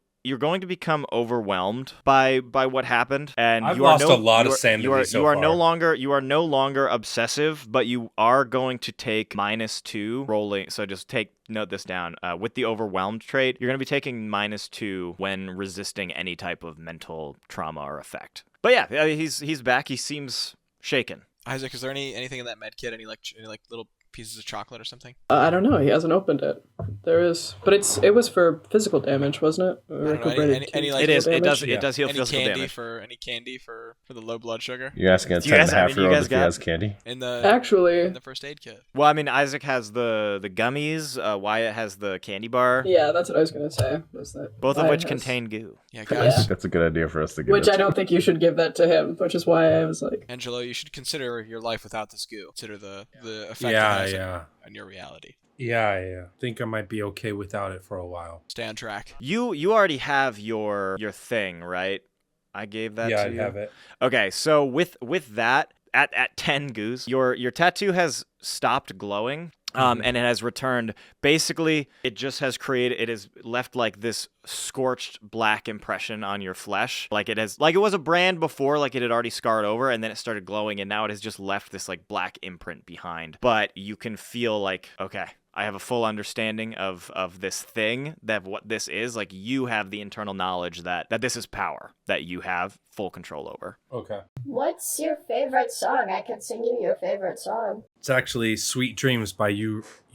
Speaker 1: become overwhelmed by what happened, and
Speaker 4: I've
Speaker 1: you are
Speaker 4: lost a lot of sanity
Speaker 1: You are
Speaker 4: so
Speaker 1: no longer obsessive, but you are going to take -2 rolling. So just note this down. With the overwhelmed trait, you're going to be taking -2 when resisting any type of mental trauma or effect. But yeah, he's back. He seems shaken.
Speaker 2: Isaac, is there anything in that med kit? Any little pieces of chocolate or something?
Speaker 6: I don't know. He hasn't opened it. There is, but it was for physical damage, wasn't it?
Speaker 2: I don't know,
Speaker 6: Recuperated
Speaker 2: any,
Speaker 6: to
Speaker 2: like,
Speaker 1: It is.
Speaker 6: physical
Speaker 1: It does.
Speaker 6: damage?
Speaker 1: It does heal
Speaker 2: Any
Speaker 1: physical
Speaker 2: candy
Speaker 1: damage.
Speaker 2: for the low blood sugar?
Speaker 5: You're asking a
Speaker 1: Do you guys-
Speaker 5: 10-and-a-half-year-old if he
Speaker 1: got-
Speaker 5: has candy?
Speaker 2: In the
Speaker 6: Actually,
Speaker 2: first aid kit.
Speaker 1: Well, I mean, Isaac has the gummies. Wyatt has the candy bar.
Speaker 6: yeah, that's what I was gonna say. Was that
Speaker 1: Both of
Speaker 6: Wyatt
Speaker 1: which
Speaker 6: has-
Speaker 1: contain goo.
Speaker 2: Yeah,
Speaker 5: I
Speaker 2: guys.
Speaker 5: think that's a good idea for us to get
Speaker 6: Which
Speaker 5: it.
Speaker 6: I don't think you should give that to him, which is why I was like,
Speaker 2: Angelo, you should consider your life without this goo. Consider the effect it
Speaker 4: Yeah,
Speaker 2: has
Speaker 4: yeah.
Speaker 2: on your reality.
Speaker 4: Yeah. Think I might be okay without it for a while.
Speaker 2: Stay on track.
Speaker 1: You already have your thing, right? I gave that
Speaker 4: Yeah,
Speaker 1: to
Speaker 4: I
Speaker 1: you.
Speaker 4: have it.
Speaker 1: Okay, so with that at 10 goose, your tattoo has stopped glowing. And it has returned. Basically, it has left like this scorched black impression on your flesh. Like it was a brand before, like it had already scarred over, and then it started glowing, and now it has just left this like black imprint behind. But you can feel like, okay, I have a full understanding of this thing, that what this is. Like you have the internal knowledge that this is power that you have full control over.
Speaker 4: Okay.
Speaker 3: What's your favorite song? I can sing you your favorite song.
Speaker 4: It's actually "Sweet Dreams" by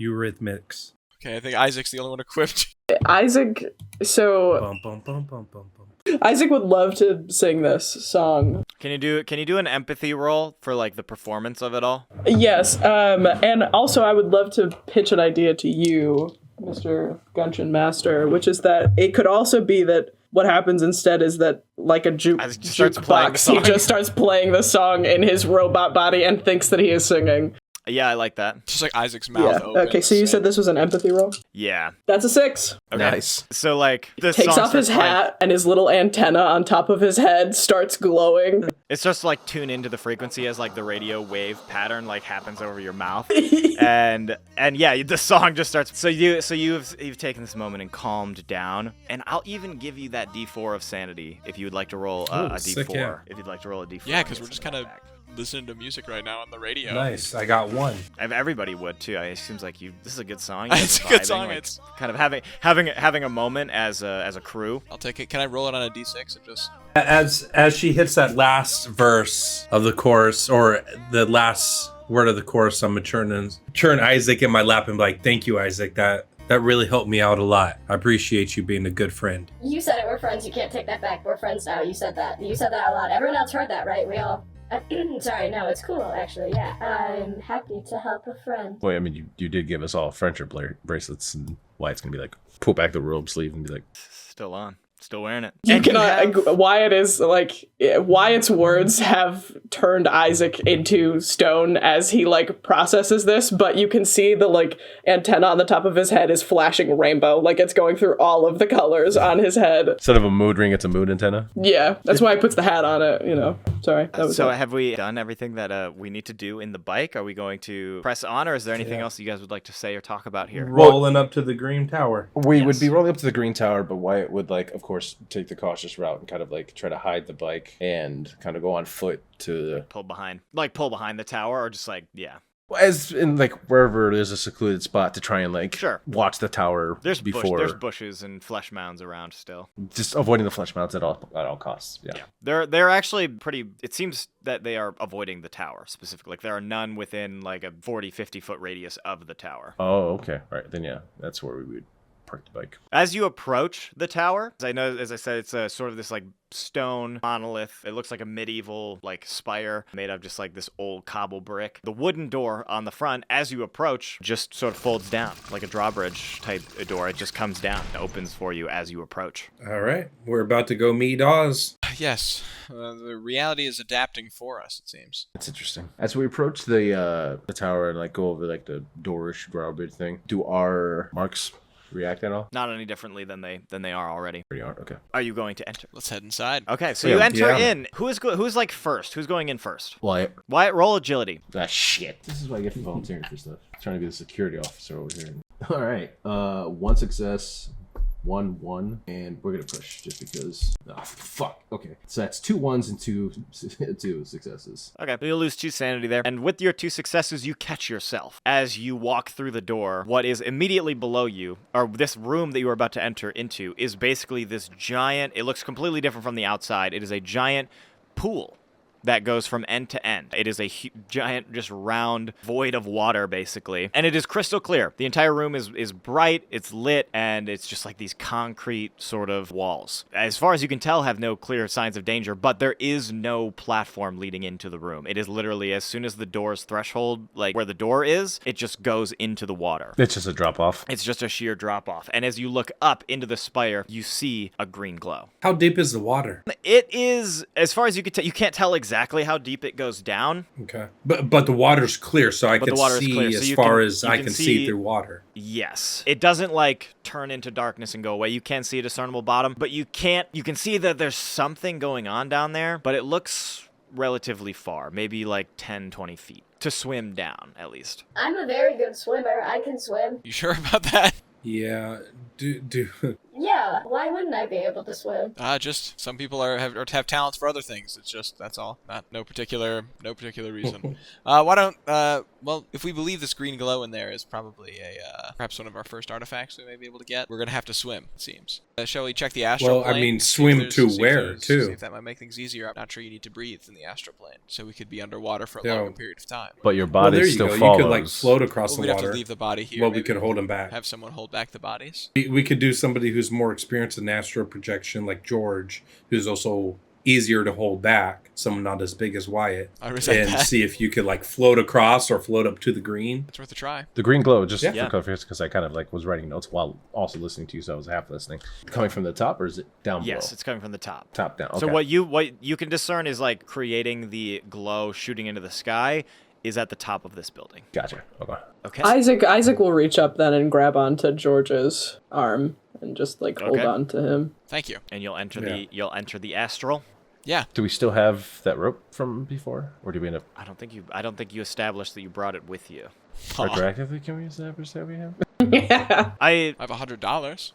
Speaker 4: Eurythmics.
Speaker 2: Okay, I think Isaac's the only one equipped.
Speaker 6: Isaac. So
Speaker 4: Bum bum bum bum bum bum.
Speaker 6: Isaac would love to sing this song.
Speaker 1: Can you do an empathy roll for like the performance of it all?
Speaker 6: Yes, and also I would love to pitch an idea to you, Mr. Guncheon Master, which is that it could also be that what happens instead is that, like a jukebox, he just starts playing the song in his robot body and thinks that he is singing.
Speaker 1: Yeah, I like that.
Speaker 2: Just like Isaac's mouth opens.
Speaker 6: Okay, so you said this was an empathy roll?
Speaker 1: Yeah.
Speaker 6: That's a 6.
Speaker 1: Okay.
Speaker 5: Nice.
Speaker 1: So like this
Speaker 6: Takes
Speaker 1: song
Speaker 6: off his
Speaker 1: starts playing.
Speaker 6: hat and his little antenna on top of his head starts glowing.
Speaker 1: It starts to like tune into the frequency as like the radio wave pattern like happens over your mouth, and yeah, the song just starts. So you've taken this moment and calmed down, and I'll even give you that D4 of sanity if you would like to roll a D4.
Speaker 4: sick, yeah.
Speaker 1: If you'd like to roll a D4.
Speaker 2: Yeah, because we're just kind of listening to music right now on the radio.
Speaker 4: Nice. I got 1.
Speaker 1: Everybody would too. It seems like this is a good song.
Speaker 2: It's a good song.
Speaker 1: Like,
Speaker 2: It's
Speaker 1: kind of having a moment as a crew.
Speaker 2: I'll take it. Can I roll it on a D6 and just?
Speaker 4: As she hits that last verse of the chorus, or the last word of the chorus, I'm gonna turn Isaac in my lap and be like, "Thank you, Isaac. That really helped me out a lot. I appreciate you being a good friend."
Speaker 3: You said it, we're friends. You can't take that back. We're friends now. You said that. You said that out loud. Everyone else heard that, right? We all... Sorry, no, it's cool, actually, yeah. I'm happy to help a friend.
Speaker 5: Well, I mean, you did give us all friendship bracelets, and Wyatt's gonna be like, pull back the robe sleeve and be like,
Speaker 1: Still on. Still wearing it.
Speaker 6: You
Speaker 1: And
Speaker 6: cannot. Wyatt is like Wyatt's words have turned Isaac into stone as he like processes this, but you can see the like antenna on the top of his head is flashing rainbow, like it's going through all of the colors on his head.
Speaker 5: instead of a mood ring, it's a mood antenna.
Speaker 6: Yeah, that's why he puts the hat on it. Sorry. That was
Speaker 1: So
Speaker 6: it.
Speaker 1: have we done everything that we need to do in the bike? Are we going to press on, or is there anything else you guys would like to say or talk about here?
Speaker 4: Rolling up to the Green Tower.
Speaker 5: We would be rolling up to the Green Tower, but Wyatt would, like, of course, take the cautious route and kind of like try to hide the bike and kind of go on foot to the...
Speaker 1: Pull behind the tower, or just like, yeah.
Speaker 5: As in, like, wherever there's a secluded spot to try and, like,
Speaker 1: Sure.
Speaker 5: watch the tower
Speaker 1: There's
Speaker 5: before...
Speaker 1: bushes and flesh mounds around still.
Speaker 5: Just avoiding the flesh mounts at all costs. Yeah.
Speaker 1: They're actually pretty. It seems that they are avoiding the tower specifically. Like there are none within like a 40-50 foot radius of the tower.
Speaker 5: Oh, okay. All right. Then, yeah, that's where we would park the bike.
Speaker 1: As you approach the tower, as I said, it's a sort of this like stone monolith. It looks like a medieval like spire made of just like this old cobble brick. The wooden door on the front, as you approach, just sort of folds down like a drawbridge type door. It just comes down, it opens for you as you approach.
Speaker 4: All right. We're about to go meet Oz.
Speaker 2: Yes, the reality is adapting for us. It seems.
Speaker 5: That's interesting. As we approach the tower and like go over like the doorish drawbridge thing, do our marks react at all?
Speaker 1: Not any differently than they are already.
Speaker 5: Pretty hard. Okay.
Speaker 1: Are you going to enter?
Speaker 2: Let's head inside.
Speaker 1: Okay, so
Speaker 5: Yeah.
Speaker 1: you enter
Speaker 4: Yeah.
Speaker 1: in. Who's like first? Who's going in first?
Speaker 5: Wyatt.
Speaker 1: Wyatt, roll agility.
Speaker 5: Ah, shit. This is what I get for volunteering for stuff. Trying to be the security officer over here. All right. 1 success, 1, and we're gonna push just because. Oh, fuck. Okay. So that's 2 1s and 2 successes.
Speaker 1: Okay, you'll lose 2 sanity there. And with your 2 successes, you catch yourself. As you walk through the door, what is immediately below you, or this room that you are about to enter into, is basically this giant, it looks completely different from the outside. It is a giant pool that goes from end to end. It is a giant, just round void of water, basically. And it is crystal clear. The entire room is bright, it's lit, and it's just like these concrete sort of walls. As far as you can tell, have no clear signs of danger, but there is no platform leading into the room. It is literally, as soon as the door's threshold, like where the door is, it just goes into the water.
Speaker 5: It's just a drop off.
Speaker 1: It's just a sheer drop off. And as you look up into the spire, you see a green glow.
Speaker 4: How deep is the water?
Speaker 1: It is, as far as you can tell, you can't tell exactly how deep it goes down.
Speaker 4: Okay. But the water's clear, so I
Speaker 1: But
Speaker 4: can
Speaker 1: the water is
Speaker 4: see
Speaker 1: clear, so
Speaker 4: as
Speaker 1: you
Speaker 4: far
Speaker 1: can-
Speaker 4: as
Speaker 1: you
Speaker 4: I
Speaker 1: can
Speaker 4: can
Speaker 1: see-
Speaker 4: see through water.
Speaker 1: Yes. It doesn't like turn into darkness and go away. You can see a discernible bottom, but you can see that there's something going on down there, but it looks relatively far, maybe like 10, 20 feet to swim down, at least.
Speaker 3: I'm a very good swimmer. I can swim.
Speaker 2: You sure about that?
Speaker 4: Yeah. Do
Speaker 3: Yeah, why wouldn't I be able to swim?
Speaker 2: Just some people have talents for other things. It's just that's all. No particular reason. Why don't well, if we believe this green glow in there is probably perhaps one of our first artifacts we may be able to get, we're gonna have to swim. It seems. Shall we check the astral
Speaker 4: Well, I
Speaker 2: plane?
Speaker 4: mean,
Speaker 2: See
Speaker 4: swim
Speaker 2: if
Speaker 4: to
Speaker 2: see if
Speaker 4: where,
Speaker 2: there's-
Speaker 4: too?
Speaker 2: See if that might make things easier. I'm not sure you need to breathe in the astral plane, so we could be underwater for a
Speaker 4: Yeah.
Speaker 2: longer period of time.
Speaker 5: But your
Speaker 4: well,
Speaker 5: body
Speaker 4: there you
Speaker 5: still
Speaker 4: go.
Speaker 5: follows.
Speaker 4: You could like float across
Speaker 2: Well,
Speaker 4: the
Speaker 2: we'd have
Speaker 4: water.
Speaker 2: to leave the body here.
Speaker 4: Well, we
Speaker 2: Maybe
Speaker 4: could hold him back.
Speaker 2: Have someone hold back the bodies.
Speaker 4: We could do somebody who's who's more experienced in astral projection, like George, who's also easier to hold back, someone not as big as Wyatt, and see if you could like float across or float up to the green.
Speaker 2: It's worth a try.
Speaker 5: The green glow, just for clarification, because I kind of like was writing notes while also listening to you, so I was half listening. Coming from the top, or is it down below?
Speaker 1: Yes, it's coming from the top.
Speaker 5: Top down. Okay.
Speaker 1: So what you can discern is like creating the glow shooting into the sky is at the top of this building.
Speaker 5: Gotcha.
Speaker 1: Okay.
Speaker 6: Isaac will reach up then and grab onto George's arm and just like hold on to him.
Speaker 2: Thank you.
Speaker 1: And you'll enter the astral.
Speaker 2: Yeah.
Speaker 5: Do we still have that rope from before, or do we end up?
Speaker 1: I don't think you established that you brought it with you.
Speaker 5: Retroactively, can we establish that we have?
Speaker 6: Yeah.
Speaker 1: I
Speaker 2: have $100.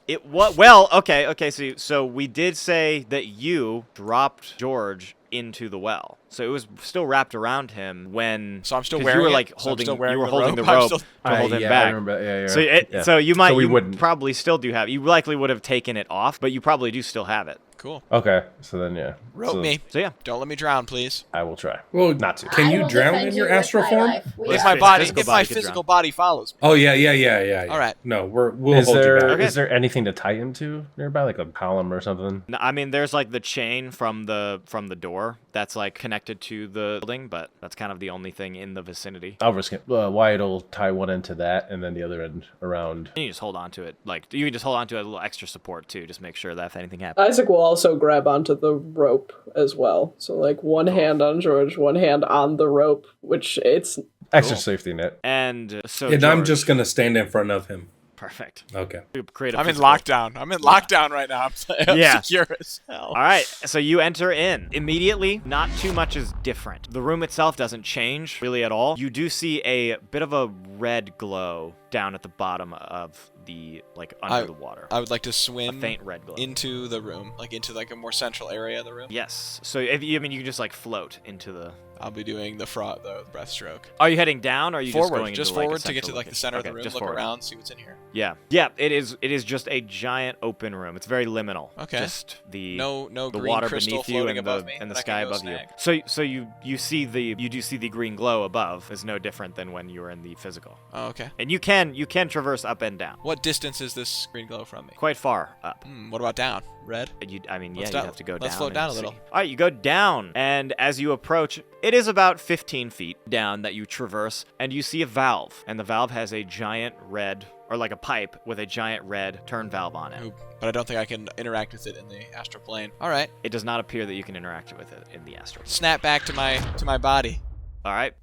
Speaker 1: Okay. So we did say that you dropped George into the well, so it was still wrapped around him when.
Speaker 2: So I'm still wearing.
Speaker 1: You were like
Speaker 2: it?
Speaker 1: holding.
Speaker 2: So
Speaker 1: you were holding the rope to hold him back.
Speaker 5: I remember. Yeah.
Speaker 1: So you might.
Speaker 5: So
Speaker 1: you
Speaker 5: wouldn't.
Speaker 1: Probably still do have. You likely would have taken it off, but you probably do still have it.
Speaker 2: Cool.
Speaker 5: Okay. So then,
Speaker 2: Rope me.
Speaker 1: So yeah.
Speaker 2: Don't let me drown, please.
Speaker 5: I will try.
Speaker 4: Well,
Speaker 5: not to.
Speaker 4: Can you drown in your astral form?
Speaker 2: If my body, if my physical body follows me.
Speaker 4: Oh yeah.
Speaker 2: All right.
Speaker 4: No, we'll hold you back.
Speaker 5: Is there anything to tie into nearby, like a column or something?
Speaker 1: No, I mean, there's like the chain from the door that's like connected to the building, but that's kind of the only thing in the vicinity.
Speaker 5: I'll risk it. Wyatt will tie one end to that, and then the other end around.
Speaker 1: You just hold on to it. Like you can just hold on to it a little extra support too, just make sure that if anything happens.
Speaker 6: Isaac will also grab onto the rope as well. So like one hand on George, one hand on the rope, which it's
Speaker 5: extra safety net.
Speaker 1: And so
Speaker 4: and I'm just gonna stand in front of him.
Speaker 1: Perfect.
Speaker 4: Okay.
Speaker 2: I'm in lockdown. I'm in lockdown right now. I'm secure as hell.
Speaker 1: All right. So you enter in. Immediately, not too much is different. The room itself doesn't change really at all. You do see a bit of a red glow down at the bottom of the, like, under the water.
Speaker 2: I would like to swim
Speaker 1: a faint red glow
Speaker 2: into the room, like into like a more central area of the room.
Speaker 1: Yes. So you can just like float into the.
Speaker 2: I'll be doing the breaststroke.
Speaker 1: Are you heading down, or are you
Speaker 2: forward?
Speaker 1: just
Speaker 2: Just
Speaker 1: going into,
Speaker 2: forward to get to like the center of the room, look around, see what's in here.
Speaker 1: Yeah. It is just a giant open room. It's very liminal.
Speaker 2: Okay.
Speaker 1: Just the
Speaker 2: the
Speaker 1: green
Speaker 2: water
Speaker 1: beneath you and the sky above you. So you do see the green glow above is no different than when you were in the physical.
Speaker 2: Oh, okay.
Speaker 1: And you can traverse up and down.
Speaker 2: What distance is this green glow from me?
Speaker 1: Quite far up.
Speaker 2: What about down? Red?
Speaker 1: You'd have to go down.
Speaker 2: Let's float down a little.
Speaker 1: All right, you go down, and as you approach, it is about 15 feet down that you traverse, and you see a valve, and the valve has a giant red, or like a pipe with a giant red turn valve on it.
Speaker 2: Ooh, but I don't think I can interact with it in the astral plane. All right.
Speaker 1: It does not appear that you can interact with it in the astral plane.
Speaker 2: Snap back to my body.
Speaker 1: All right.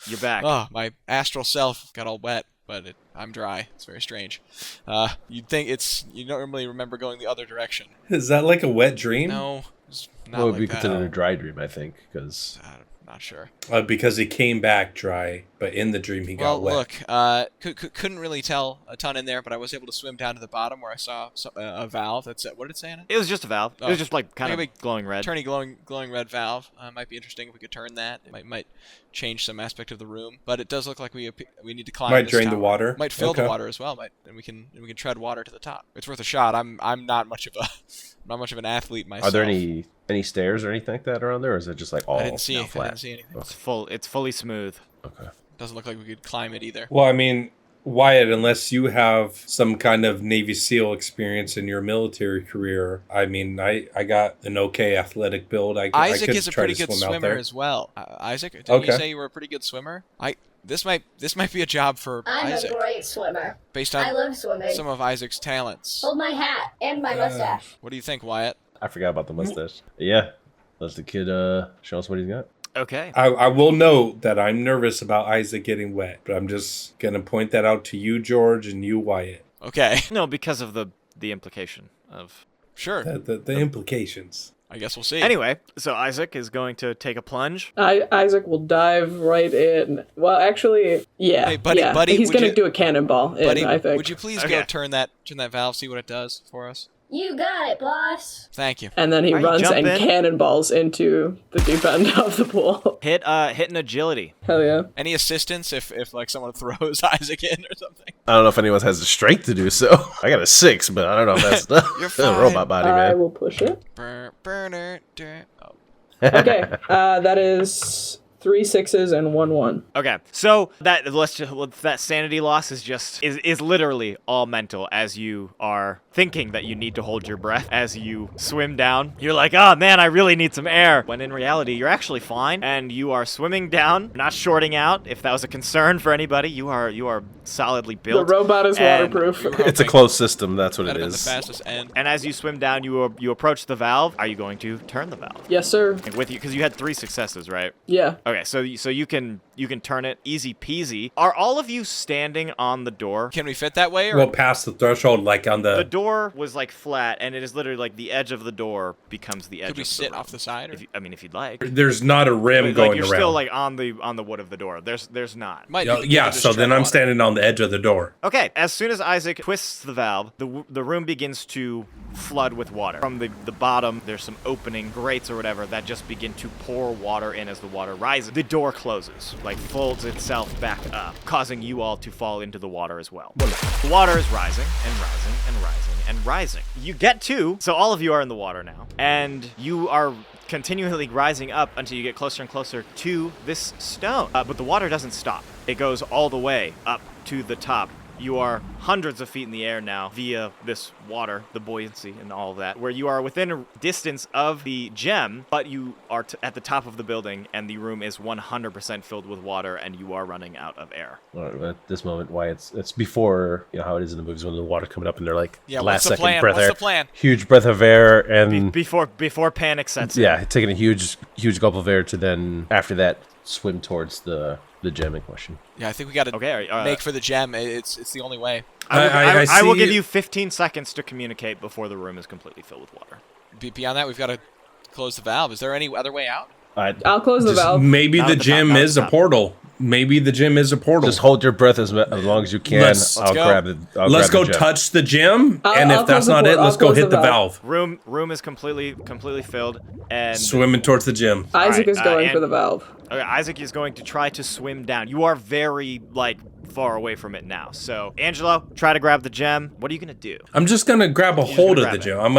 Speaker 1: You're back.
Speaker 2: Oh, my astral self got all wet, but I'm dry. It's very strange. You'd think you don't normally remember going the other direction.
Speaker 4: Is that like a wet dream?
Speaker 2: No, it's not
Speaker 5: Well, it
Speaker 2: like
Speaker 5: would be
Speaker 2: that.
Speaker 5: considered a dry dream, I think, because.
Speaker 2: I'm not sure.
Speaker 4: Because he came back dry, but in the dream he got wet.
Speaker 2: Well, look, couldn't really tell a ton in there, but I was able to swim down to the bottom where I saw a valve. What did it say in it?
Speaker 1: It was just a valve. It was just like kind of glowing red.
Speaker 2: Glowing red valve. Might be interesting if we could turn that. It might change some aspect of the room, but it does look like we need to climb.
Speaker 4: Might
Speaker 2: this
Speaker 4: drain
Speaker 2: tower.
Speaker 4: the water.
Speaker 2: Might fill the water as well. And we can tread water to the top. It's worth a shot. I'm not much of an athlete myself.
Speaker 5: Are there any stairs or anything like that around there, or is it just like all
Speaker 2: I didn't see
Speaker 5: flat?
Speaker 2: I didn't see anything.
Speaker 1: It's fully smooth.
Speaker 5: Okay.
Speaker 2: Doesn't look like we could climb it either.
Speaker 4: Well, I mean, Wyatt, unless you have some kind of Navy SEAL experience in your military career, I mean, I got an okay athletic build.
Speaker 2: Isaac
Speaker 4: I could
Speaker 2: is a
Speaker 4: try
Speaker 2: pretty
Speaker 4: to
Speaker 2: good
Speaker 4: swim out
Speaker 2: swimmer
Speaker 4: there.
Speaker 2: as well. Isaac, didn't you say you were a pretty good swimmer? This might be a job for Isaac.
Speaker 3: I'm a great swimmer.
Speaker 2: Based on
Speaker 3: I love swimming.
Speaker 2: some of Isaac's talents.
Speaker 3: Hold my hat and my mustache.
Speaker 2: What do you think, Wyatt?
Speaker 5: I forgot about the mustache. Yeah. Let the kid show us what he's got.
Speaker 1: Okay.
Speaker 4: I will note that I'm nervous about Isaac getting wet, but I'm just going to point that out to you, George, and you, Wyatt.
Speaker 2: Okay.
Speaker 1: No, because of the implication of...
Speaker 2: Sure.
Speaker 4: The implications.
Speaker 2: I guess we'll see.
Speaker 1: Anyway, so Isaac is going to take a plunge.
Speaker 6: Isaac will dive right in. Well, actually, yeah.
Speaker 2: Hey, buddy,
Speaker 6: he's going to do a cannonball in, I think.
Speaker 2: Would you please go turn that valve, see what it does for us?
Speaker 3: You got it, boss.
Speaker 2: Thank you.
Speaker 6: And then he runs and cannonballs into the deep end of the pool.
Speaker 1: Hit an agility.
Speaker 6: Hell yeah.
Speaker 2: Any assistance if like someone throws Isaac in or something?
Speaker 5: I don't know if anyone has the strength to do so. I got a 6, but I don't know if that's
Speaker 2: You're fine.
Speaker 5: robot body, man.
Speaker 6: I will push it.
Speaker 2: Burner. Oh.
Speaker 6: Okay, that is 3 6s and 1 1.
Speaker 1: Okay, so that that sanity loss is literally all mental as you are thinking that you need to hold your breath as you swim down. You're like, oh man, I really need some air. When in reality, you're actually fine, and you are swimming down, not shorting out. If that was a concern for anybody, you are solidly built.
Speaker 6: The robot is
Speaker 1: and
Speaker 6: waterproof.
Speaker 5: It's a closed system. That's what it
Speaker 2: That'd have been
Speaker 5: is.
Speaker 2: the fastest end.
Speaker 1: And as you swim down, you approach the valve. Are you going to turn the valve?
Speaker 6: Yes, sir.
Speaker 1: Like with you, because you had 3 successes, right?
Speaker 6: Yeah.
Speaker 1: Okay, so you can turn it easy peasy. Are all of you standing on the door?
Speaker 2: Can we fit that way? Or
Speaker 4: We'll pass the threshold like on
Speaker 1: The
Speaker 4: the.
Speaker 1: door was like flat, and it is literally like the edge of the door becomes the edge.
Speaker 2: could we
Speaker 1: of
Speaker 2: sit
Speaker 1: the
Speaker 2: off the side? Or?
Speaker 1: if you'd like.
Speaker 4: There's not a rim
Speaker 1: Like,
Speaker 4: going
Speaker 1: you're
Speaker 4: around.
Speaker 1: still like on the wood of the door. There's not.
Speaker 2: Might
Speaker 4: Yeah,
Speaker 2: be-
Speaker 4: yeah,
Speaker 2: just
Speaker 4: so
Speaker 2: tread
Speaker 4: then I'm
Speaker 2: water.
Speaker 4: standing on the edge of the door.
Speaker 1: Okay, as soon as Isaac twists the valve, the room begins to flood with water. From the bottom, there's some opening grates or whatever that just begin to pour water in as the water rises. The door closes, like folds itself back up, causing you all to fall into the water as well. The water is rising and rising and rising and rising. You get to, so all of you are in the water now, and you are continually rising up until you get closer and closer to this stone. But the water doesn't stop. It goes all the way up to the top. You are hundreds of feet in the air now via this water, the buoyancy and all of that, where you are within a distance of the gem, but you are at the top of the building, and the room is 100% filled with water, and you are running out of air.
Speaker 5: All right, at this moment, why it's before, you know how it is in the movies when the water coming up and they're like
Speaker 2: Yeah,
Speaker 5: last
Speaker 2: what's the
Speaker 5: second
Speaker 2: plan?
Speaker 5: breath
Speaker 2: What's
Speaker 5: air,
Speaker 2: the plan?
Speaker 5: huge breath of air, and
Speaker 1: Before panic sets in.
Speaker 5: yeah, taking a huge gulp of air to then after that swim towards the gem in question.
Speaker 2: Yeah, I think we got to
Speaker 1: Okay,
Speaker 2: make for the gem. It's the only way.
Speaker 1: I will
Speaker 4: see-
Speaker 1: give you 15 seconds to communicate before the room is completely filled with water.
Speaker 2: Beyond that, we've got to close the valve. Is there any other way out?
Speaker 6: I'll close the valve.
Speaker 4: Maybe
Speaker 1: Not
Speaker 4: the
Speaker 1: at the top,
Speaker 4: gym
Speaker 1: not at
Speaker 4: is
Speaker 1: the
Speaker 4: a
Speaker 1: top.
Speaker 4: portal. Maybe the gym is a portal.
Speaker 5: Just hold your breath as long as you can.
Speaker 4: Let's
Speaker 5: I'll
Speaker 2: go.
Speaker 5: grab it.
Speaker 4: Let's go touch the gym, and
Speaker 6: I'll
Speaker 4: if that's
Speaker 6: close the
Speaker 4: not it,
Speaker 6: port-
Speaker 4: let's
Speaker 6: I'll
Speaker 4: go
Speaker 6: close
Speaker 4: hit
Speaker 6: the
Speaker 4: the valve.
Speaker 1: Room is completely filled, and
Speaker 4: Swimming towards the gym.
Speaker 6: Isaac
Speaker 1: Alright,
Speaker 6: is going
Speaker 1: and-
Speaker 6: for the valve.
Speaker 1: okay, Isaac is going to try to swim down. You are very far away from it now. So Angelo, try to grab the gem. What are you gonna do?
Speaker 4: I'm just gonna grab a
Speaker 1: just
Speaker 4: hold
Speaker 1: gonna
Speaker 4: of the
Speaker 1: grab it.
Speaker 4: gym. I'm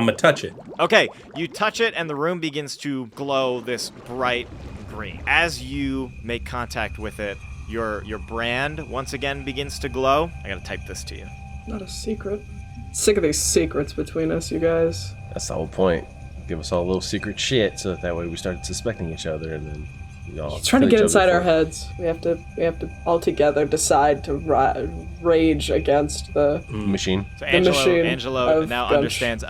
Speaker 4: gonna touch it.
Speaker 1: Okay, you touch it, and the room begins to glow this bright green. As you make contact with it, your brand once again begins to glow. I gotta type this to you.
Speaker 6: Not a secret. Sick of these secrets between us, you guys.
Speaker 5: That's the whole point. Give us all a little secret shit, so that way we start suspecting each other, and then we all
Speaker 6: He's trying to
Speaker 5: kill
Speaker 6: get
Speaker 5: each
Speaker 6: inside
Speaker 5: other
Speaker 6: our heads. We have to all together decide to rage against the.
Speaker 5: machine.
Speaker 1: So
Speaker 6: The machine
Speaker 1: Angelo
Speaker 6: of
Speaker 1: now
Speaker 6: Gunch.
Speaker 1: understands.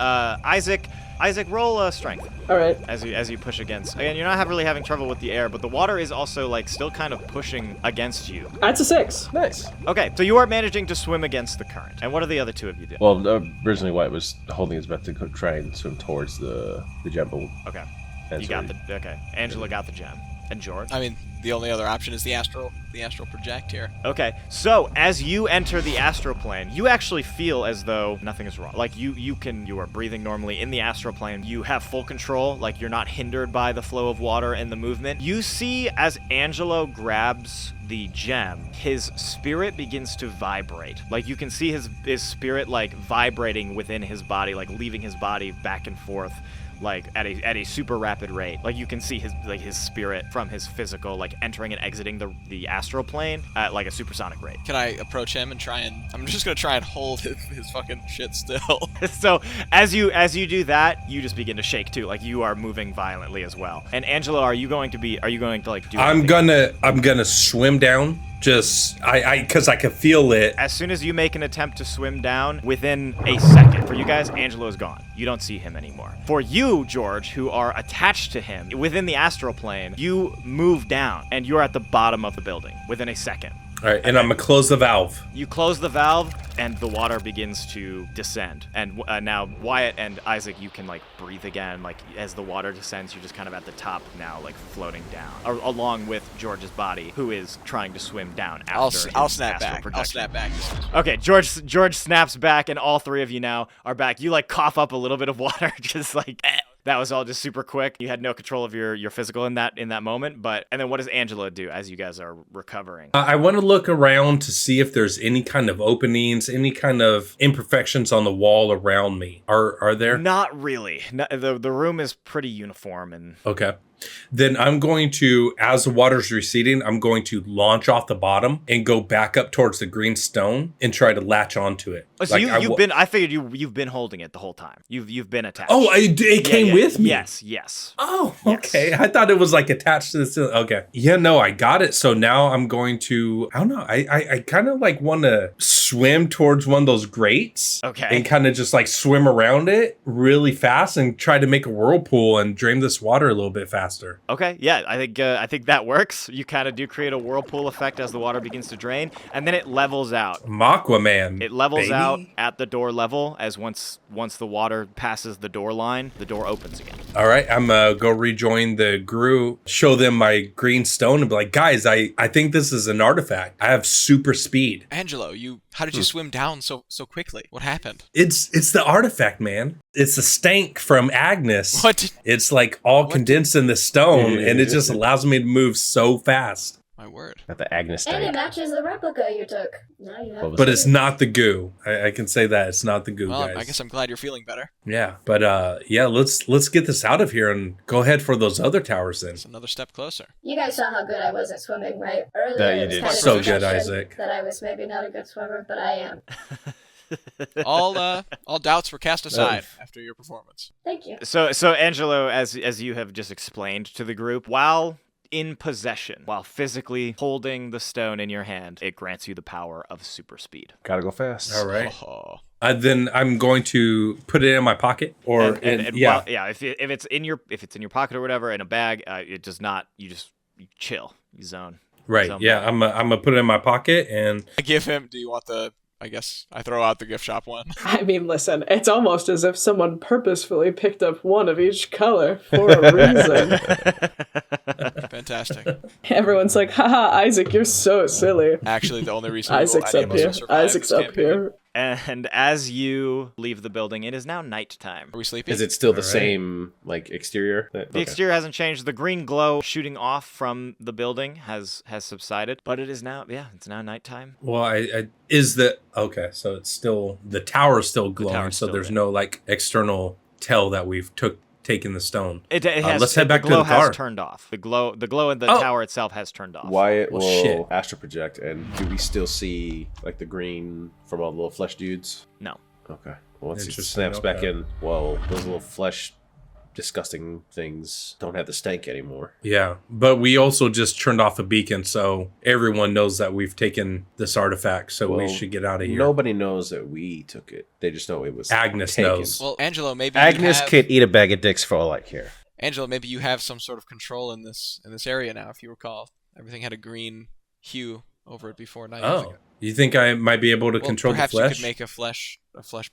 Speaker 1: Isaac, roll strength
Speaker 6: All right.
Speaker 1: as you push against. Again, you're not really having trouble with the air, but the water is also still kind of pushing against you.
Speaker 6: That's a 6.
Speaker 5: Nice.
Speaker 1: Okay, so you are managing to swim against the current. And what are the other two of you doing?
Speaker 5: Well, originally Wyatt was holding his breath to try and swim towards the gem, but
Speaker 1: Okay,
Speaker 5: that's
Speaker 1: you got
Speaker 5: what
Speaker 1: the. Okay, Angela got the gem, and George.
Speaker 2: I mean, the only other option is the astral project here.
Speaker 1: Okay, so as you enter the astral plane, you actually feel as though nothing is wrong. Like you are breathing normally in the astral plane. You have full control, like you're not hindered by the flow of water and the movement. You see as Angelo grabs the gem, his spirit begins to vibrate. Like you can see his spirit vibrating within his body, leaving his body back and forth. At a super rapid rate. Like you can see his spirit from his physical entering and exiting the astral plane at a supersonic rate.
Speaker 2: Can I approach him and try and... I'm just going to try and hold his fucking shit still.
Speaker 1: So as you do that, you just begin to shake too. You are moving violently as well. And Angelo, are you going to do
Speaker 4: I'm
Speaker 1: anything?
Speaker 4: gonna swim down. Because I can feel it.
Speaker 1: As soon as you make an attempt to swim down, within a second, for you guys, Angelo is gone. You don't see him anymore. For you, George, who are attached to him within the astral plane, you move down, and you're at the bottom of the building within a second.
Speaker 4: All right, and I'm gonna close the valve.
Speaker 1: You close the valve, and the water begins to descend. And now, Wyatt and Isaac, you can breathe again. As the water descends, you're just kind of at the top now, floating down, along with George's body, who is trying to swim down after.
Speaker 2: I'll
Speaker 1: his
Speaker 2: snap
Speaker 1: astral
Speaker 2: back.
Speaker 1: projection.
Speaker 2: I'll snap back.
Speaker 1: Okay, George snaps back, and all three of you now are back. You cough up a little bit of water, just that was all just super quick. You had no control of your physical in that moment. And then what does Angela do as you guys are recovering?
Speaker 4: I want to look around to see if there's any kind of openings, any kind of imperfections on the wall around me. Are there?
Speaker 1: Not really. No, the room is pretty uniform and.
Speaker 4: Okay. Then I'm going to, as the water's receding, I'm going to launch off the bottom and go back up towards the green stone and try to latch onto it.
Speaker 1: Oh, so I figured you've been holding it the whole time. You've been attached.
Speaker 4: Oh, it came with me?
Speaker 1: Yes.
Speaker 4: Oh, okay. Yes. I thought it was like attached to the ceiling. Okay. Yeah, no, I got it. So now I'm going to, I don't know. I kind of like want to swim towards one of those grates.
Speaker 1: Okay.
Speaker 4: And kind of just like swim around it really fast and try to make a whirlpool and drain this water a little bit faster.
Speaker 1: Okay. Yeah, I think that works. You kind of do create a whirlpool effect as the water begins to drain, and then it levels out.
Speaker 4: Aquaman.
Speaker 1: It levels out at the door level as once the water passes the door line, the door opens again.
Speaker 4: All right, I'm go rejoin the group, show them my green stone, and be like, guys, I think this is an artifact. I have super speed.
Speaker 2: Angelo, how did you swim down so quickly? What happened?
Speaker 4: It's the artifact, man. It's the stank from Agnes.
Speaker 2: What?
Speaker 4: It's like all condensed in the stone, and it just allows me to move so fast.
Speaker 2: My word.
Speaker 5: Got the Agnes
Speaker 3: And
Speaker 5: tank.
Speaker 3: it matches the replica you took. Now you have
Speaker 4: But it's not the goo. I can say that it's not the goo,
Speaker 2: Well,
Speaker 4: guys.
Speaker 2: I guess I'm glad you're feeling better.
Speaker 4: Yeah, but let's get this out of here and go ahead for those other towers then.
Speaker 2: It's another step closer.
Speaker 3: You guys saw how good I was at swimming, right? Earlier,
Speaker 5: Yeah, you
Speaker 3: it was
Speaker 5: did.
Speaker 3: kind of
Speaker 4: So
Speaker 3: a
Speaker 4: good,
Speaker 3: suggestion
Speaker 4: Isaac.
Speaker 3: That I was maybe not a good swimmer, but I am.
Speaker 2: All doubts were cast aside after your performance.
Speaker 3: Thank you.
Speaker 1: So Angelo, as you have just explained to the group, while in possession, while physically holding the stone in your hand, it grants you the power of super speed.
Speaker 5: Gotta go fast.
Speaker 4: All right.
Speaker 2: Oh.
Speaker 4: Then I'm going to put it in my pocket, or
Speaker 1: If it's in your pocket or whatever in a bag, it does not. You chill, you zone.
Speaker 4: right.
Speaker 1: Zone
Speaker 4: Yeah,
Speaker 1: back.
Speaker 4: I'm gonna put it in my pocket, and
Speaker 2: I give him, do you want I guess I throw out the gift shop one.
Speaker 6: I mean, listen, it's almost as if someone purposefully picked up one of each color for a reason.
Speaker 2: Fantastic.
Speaker 6: Everyone's like, haha, Isaac, you're so silly.
Speaker 2: Actually, the only reason
Speaker 6: Isaac's
Speaker 2: any
Speaker 6: up
Speaker 2: of us
Speaker 6: here.
Speaker 2: will survive
Speaker 6: Isaac's
Speaker 2: this
Speaker 6: up
Speaker 2: campaign.
Speaker 6: here.
Speaker 1: And as you leave the building, it is now nighttime.
Speaker 2: Are we sleeping?
Speaker 5: Is it still the
Speaker 4: All right.
Speaker 5: same like exterior?
Speaker 1: The exterior hasn't changed. The green glow shooting off from the building has subsided, but it is now, it's now nighttime.
Speaker 4: well, okay. So it's still the tower's still glowing,
Speaker 1: tower's
Speaker 4: so
Speaker 1: still
Speaker 4: there's
Speaker 1: there.
Speaker 4: no like external tell that we've taken the stone.
Speaker 1: It has.
Speaker 4: Let's head back
Speaker 1: the
Speaker 4: to
Speaker 1: glow
Speaker 4: the car.
Speaker 1: has turned off. The glow in the
Speaker 4: Oh.
Speaker 1: tower itself has turned off.
Speaker 5: Wyatt
Speaker 4: Well,
Speaker 5: will
Speaker 4: shit.
Speaker 5: astral project, and do we still see like the green from all the little flesh dudes?
Speaker 1: No.
Speaker 5: Okay. Well, once he
Speaker 4: Interesting,
Speaker 5: snaps back
Speaker 4: okay.
Speaker 5: in, well, those little flesh disgusting things don't have the stank anymore.
Speaker 4: Yeah, but we also just turned off a beacon, so everyone knows that we've taken this artifact. So we
Speaker 5: Well,
Speaker 4: should get out of here.
Speaker 5: Nobody knows that we took it. They just know it was
Speaker 4: Agnes
Speaker 5: taken.
Speaker 4: knows.
Speaker 2: Well, Angelo, maybe
Speaker 5: Agnes
Speaker 2: you have,
Speaker 5: could eat a bag of dicks for all I care.
Speaker 2: Angelo, maybe you have some sort of control in this area now. If you recall, everything had a green hue over it before night.
Speaker 4: Oh, you think I might be able to
Speaker 2: Well,
Speaker 4: control the
Speaker 2: perhaps
Speaker 4: flesh?
Speaker 2: you could make a flesh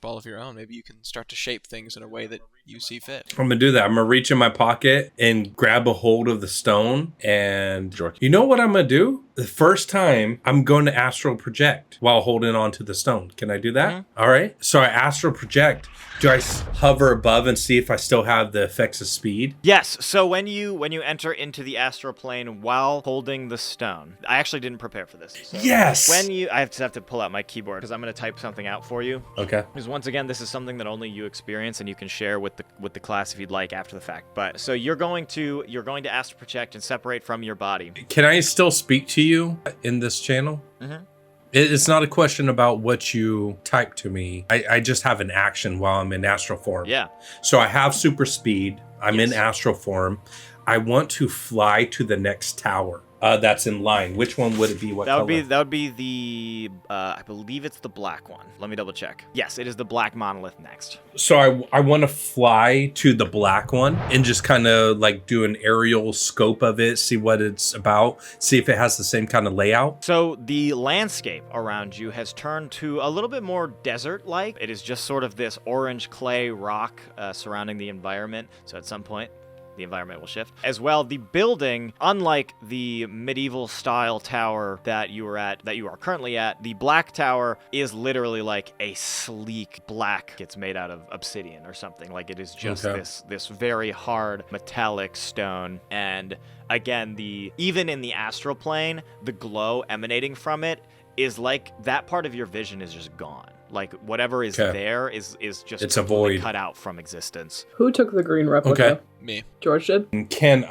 Speaker 2: ball of your own. Maybe you can start to shape things in a way that you see fit.
Speaker 4: I'm gonna do that. I'm gonna reach in my pocket and grab a hold of the stone. And you know what I'm gonna do? The first time, I'm going to astral project while holding on to the stone. Can I do that?
Speaker 1: Mm-hmm.
Speaker 4: All right. So I astral project. Do I hover above and see if I still have the effects of speed?
Speaker 1: Yes. So when you enter into the astral plane while holding the stone, I actually didn't prepare for this. So
Speaker 4: Yes.
Speaker 1: I have to pull out my keyboard because I'm going to type something out for you.
Speaker 4: Okay.
Speaker 1: Because once again, this is something that only you experience and you can share with the class if you'd like after the fact. But so you're going to astral project and separate from your body.
Speaker 4: Can I still speak to you in this channel?
Speaker 1: Mhm.
Speaker 4: It's not a question about what you type to me. I just have an action while I'm in astral form.
Speaker 1: Yeah.
Speaker 4: So I have super speed. I'm
Speaker 1: Yes.
Speaker 4: in astral form. I want to fly to the next tower that's in line. Which one would it be? What
Speaker 1: That
Speaker 4: color?
Speaker 1: would be the I believe it's the black one. Let me double check. Yes, it is the black monolith next.
Speaker 4: So I want to fly to the black one and just kind of like do an aerial scope of it, see what it's about, see if it has the same kind of layout.
Speaker 1: So the landscape around you has turned to a little bit more desert-like. It is just sort of this orange clay rock surrounding the environment. So at some point, the environment will shift. As well, the building, unlike the medieval style tower that you are currently at, the black tower is literally like a sleek black. It's made out of obsidian or something. Like it is just
Speaker 4: Okay.
Speaker 1: this very hard metallic stone. And again, even in the astral plane, the glow emanating from it is like that part of your vision is just gone. Like whatever is there is just
Speaker 4: It's a
Speaker 1: completely
Speaker 4: void.
Speaker 1: cut out from existence.
Speaker 6: Who took the green replica?
Speaker 4: Okay.
Speaker 2: Me.
Speaker 6: George did.
Speaker 4: Can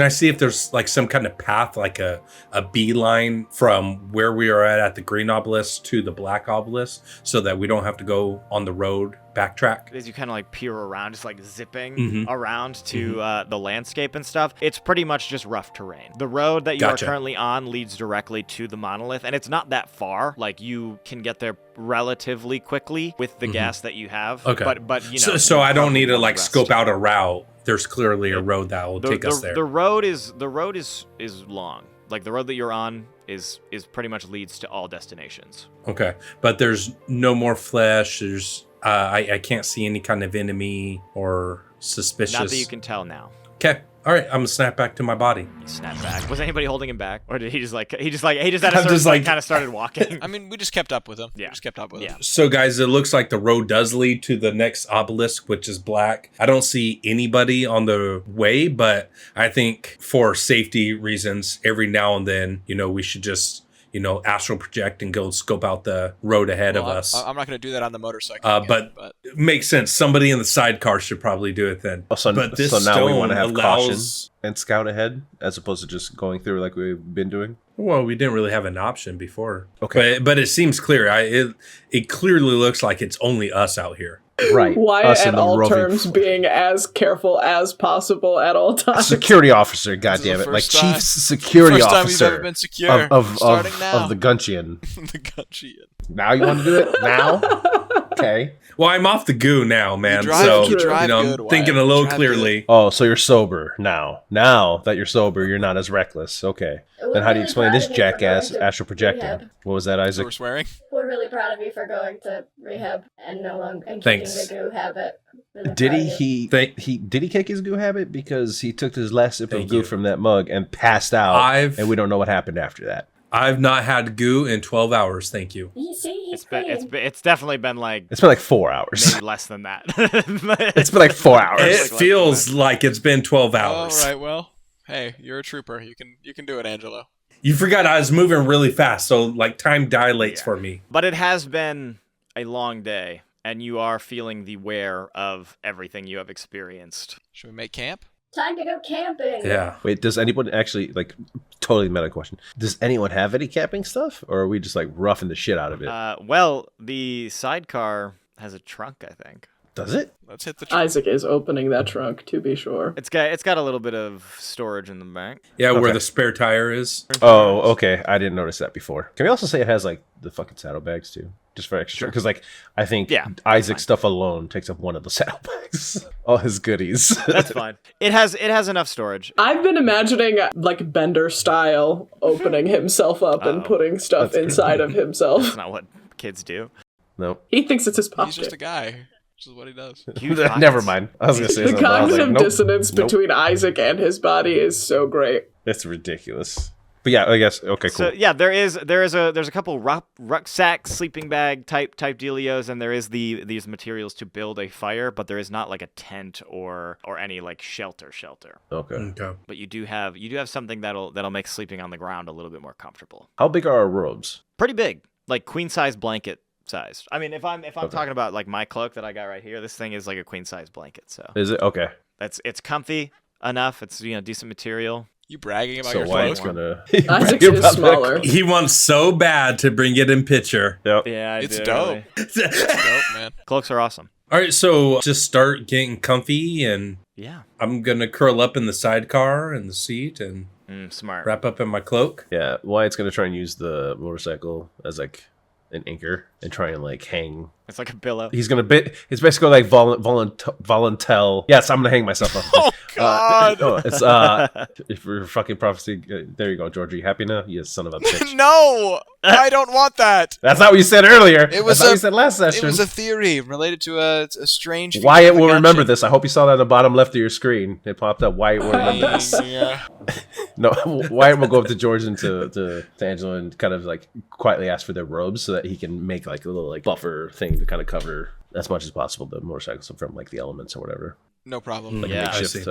Speaker 4: I see if there's like some kind of path, like a beeline from where we are at the green obelisk to the black obelisk, so that we don't have to go on the road backtrack?
Speaker 1: As you kind of like peer around, just like zipping
Speaker 4: Mhm.
Speaker 1: around to the landscape and stuff, it's pretty much just rough terrain. The road that you
Speaker 4: Gotcha.
Speaker 1: are currently on leads directly to the monolith, and it's not that far. Like you can get there relatively quickly with the gas that you have.
Speaker 4: Okay.
Speaker 1: But you know,
Speaker 4: So I don't need to
Speaker 1: probably
Speaker 4: like
Speaker 1: rest.
Speaker 4: scope out a route. There's clearly a road that will take us there.
Speaker 1: The road is long. Like the road that you're on is pretty much leads to all destinations.
Speaker 4: Okay, but there's no more flesh. There's I can't see any kind of enemy or suspicious.
Speaker 1: Not that you can tell now.
Speaker 4: Okay, all right. I'm gonna snap back to my body.
Speaker 1: He snapped back. Was anybody holding him back, or did he just at a certain
Speaker 4: just,
Speaker 1: point
Speaker 4: like-
Speaker 1: kind of started walking?
Speaker 2: I mean, we just kept up with him.
Speaker 1: Yeah.
Speaker 2: We just kept up with him.
Speaker 4: So guys, it looks like the road does lead to the next obelisk, which is black. I don't see anybody on the way, but I think for safety reasons, every now and then, we should just, astral project and go scope out the road ahead of us.
Speaker 2: I'm not going to do that on the motorcycle. again,
Speaker 4: But it makes sense. Somebody in the sidecar should probably do it then.
Speaker 5: So now we
Speaker 4: stone
Speaker 5: want to have
Speaker 4: allows-
Speaker 5: caution and scout ahead as opposed to just going through like we've been doing.
Speaker 4: Well, we didn't really have an option before.
Speaker 5: Okay.
Speaker 4: But it seems clear. It clearly looks like it's only us out here.
Speaker 5: Right.
Speaker 6: Wyatt
Speaker 5: Us
Speaker 6: at
Speaker 5: and the
Speaker 6: all
Speaker 5: roving
Speaker 6: terms being as careful as possible at all times.
Speaker 5: security officer,
Speaker 2: This is the
Speaker 5: goddammit, like
Speaker 2: first time-
Speaker 5: chief security
Speaker 2: First time
Speaker 5: officer
Speaker 2: he's ever been secure.
Speaker 5: of
Speaker 2: Starting now.
Speaker 5: the Guncheon.
Speaker 2: the Guncheon.
Speaker 5: Now you want to do it now? Okay.
Speaker 4: Well, I'm off the goo now, man.
Speaker 2: You drive
Speaker 4: I'm
Speaker 2: good,
Speaker 4: thinking
Speaker 2: Wyatt.
Speaker 4: a little
Speaker 2: You drive
Speaker 4: clearly.
Speaker 5: Oh, so you're sober now. Now that you're sober, you're not as reckless. Okay. Then how do you explain this jackass astral projecting?
Speaker 3: Rehab.
Speaker 5: What was that,
Speaker 2: So
Speaker 5: Isaac?
Speaker 2: we're swearing?
Speaker 3: We're really proud of you for going to rehab and no longer and
Speaker 4: Thanks.
Speaker 3: keeping the goo habit. Really
Speaker 5: Did
Speaker 3: proud
Speaker 5: he,
Speaker 3: of you.
Speaker 5: he did he kick his goo habit because he took his last sip of
Speaker 4: Thank
Speaker 5: goo
Speaker 4: you.
Speaker 5: from that mug and passed out, and we don't know what happened after that.
Speaker 4: I've not had goo in 12 hours. Thank you.
Speaker 3: You see, he's
Speaker 1: It's definitely been like
Speaker 5: It's been like 4 hours.
Speaker 1: maybe less than that.
Speaker 5: It's been like 4 hours.
Speaker 4: It feels like it's been 12
Speaker 2: All
Speaker 4: hours.
Speaker 2: right, well, hey, you're a trooper. You can do it, Angelo.
Speaker 4: You forgot I was moving really fast, so like time dilates for me.
Speaker 1: But it has been a long day, and you are feeling the wear of everything you have experienced.
Speaker 2: Should we make camp?
Speaker 3: Time to go camping.
Speaker 4: Yeah.
Speaker 5: Wait, does anyone actually, like, totally meta question, does anyone have any camping stuff, or are we just like roughing the shit out of it?
Speaker 1: Well, the sidecar has a trunk, I think.
Speaker 5: Does it?
Speaker 2: Let's hit the
Speaker 6: Isaac is opening that trunk, to be sure.
Speaker 1: It's got a little bit of storage in the back.
Speaker 4: Yeah, where
Speaker 5: Okay.
Speaker 4: the spare tire is.
Speaker 5: Oh, okay. I didn't notice that before. Can we also say it has like the fucking saddlebags too, just for extra? Because like I think Isaac's stuff alone takes up one of the saddlebags. All his goodies.
Speaker 1: That's fine. It has enough storage.
Speaker 6: I've been imagining, like, Bender style, opening himself up and putting stuff
Speaker 5: That's
Speaker 6: inside of himself.
Speaker 1: That's not what kids do.
Speaker 5: No.
Speaker 6: He thinks it's his pocket.
Speaker 2: He's just a guy. Which is what he does.
Speaker 5: Never mind. I was gonna say
Speaker 6: The
Speaker 5: something. but I was like,
Speaker 6: cognitive
Speaker 5: nope.
Speaker 6: dissonance
Speaker 5: Nope.
Speaker 6: between Isaac and his body is so great.
Speaker 5: That's ridiculous. But yeah, I guess okay, cool.
Speaker 1: So yeah, there's a couple rucksack, sleeping bag type dealios, and there is these materials to build a fire, but there is not like a tent or any like shelter.
Speaker 5: Okay.
Speaker 4: Okay.
Speaker 1: But you do have something that'll make sleeping on the ground a little bit more comfortable.
Speaker 5: How big are our robes?
Speaker 1: Pretty big, like queen size blanket size. I mean, if I'm talking about like my cloak that I got right here, this thing is like a queen size blanket. So
Speaker 5: Is it okay?
Speaker 1: it's comfy enough. It's decent material.
Speaker 2: You bragging about
Speaker 5: So
Speaker 2: your
Speaker 5: Wyatt's
Speaker 2: clothes?
Speaker 5: gonna.
Speaker 6: Isaac's
Speaker 5: You're
Speaker 6: is
Speaker 5: about to-
Speaker 6: smaller.
Speaker 4: He wants so bad to bring it in picture.
Speaker 5: Yep.
Speaker 1: Yeah,
Speaker 2: It's dope. It's dope, man.
Speaker 1: Cloaks are awesome.
Speaker 4: All right, so just start getting comfy, and
Speaker 1: Yeah.
Speaker 4: I'm gonna curl up in the sidecar in the seat and
Speaker 1: Smart.
Speaker 4: wrap up in my cloak.
Speaker 5: Yeah, Wyatt's gonna try and use the motorcycle as like an anchor and try and like hang.
Speaker 1: It's like a billow.
Speaker 5: He's basically like voluntel. Yes, I'm gonna hang myself up.
Speaker 2: Oh God!
Speaker 5: No, it's if we're fucking prophecy. There you go, George. Are you happy now? You son of a bitch.
Speaker 2: No, I don't want that.
Speaker 5: That's not what you said earlier.
Speaker 2: It was
Speaker 5: That's not what
Speaker 2: a-
Speaker 5: you said last
Speaker 2: It
Speaker 5: session.
Speaker 2: was a theory related to a strange. feature
Speaker 5: Wyatt
Speaker 2: of the
Speaker 5: will remember
Speaker 2: Guncheon.
Speaker 5: this. I hope you saw that on the bottom left of your screen. It popped up. Wyatt will remember this.
Speaker 2: Yeah.
Speaker 5: No, Wyatt will go up to George and to Angelo and kind of like quietly ask for their robes so that he can make like a little like buffer thing to kind of cover as much as possible the motorcycles from like the elements or whatever.
Speaker 2: No problem.
Speaker 5: Like
Speaker 1: Yeah,
Speaker 5: a makeshift,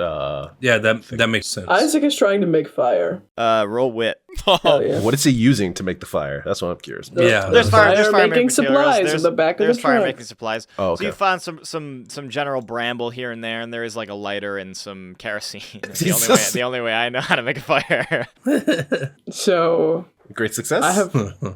Speaker 4: Yeah, that makes sense.
Speaker 6: Isaac is trying to make fire.
Speaker 1: Roll wit.
Speaker 6: Hell yeah.
Speaker 5: What is he using to make the fire? That's what I'm curious about.
Speaker 4: Yeah.
Speaker 1: There's fire
Speaker 6: making
Speaker 1: materials.
Speaker 6: supplies
Speaker 1: There's,
Speaker 6: in the back of
Speaker 1: there's
Speaker 6: the
Speaker 1: fire
Speaker 6: truck.
Speaker 1: making supplies.
Speaker 5: Oh, okay.
Speaker 1: So you find some general bramble here and there, and there is like a lighter and some kerosene. It's the only way I know how to make a fire.
Speaker 6: So
Speaker 5: Great success.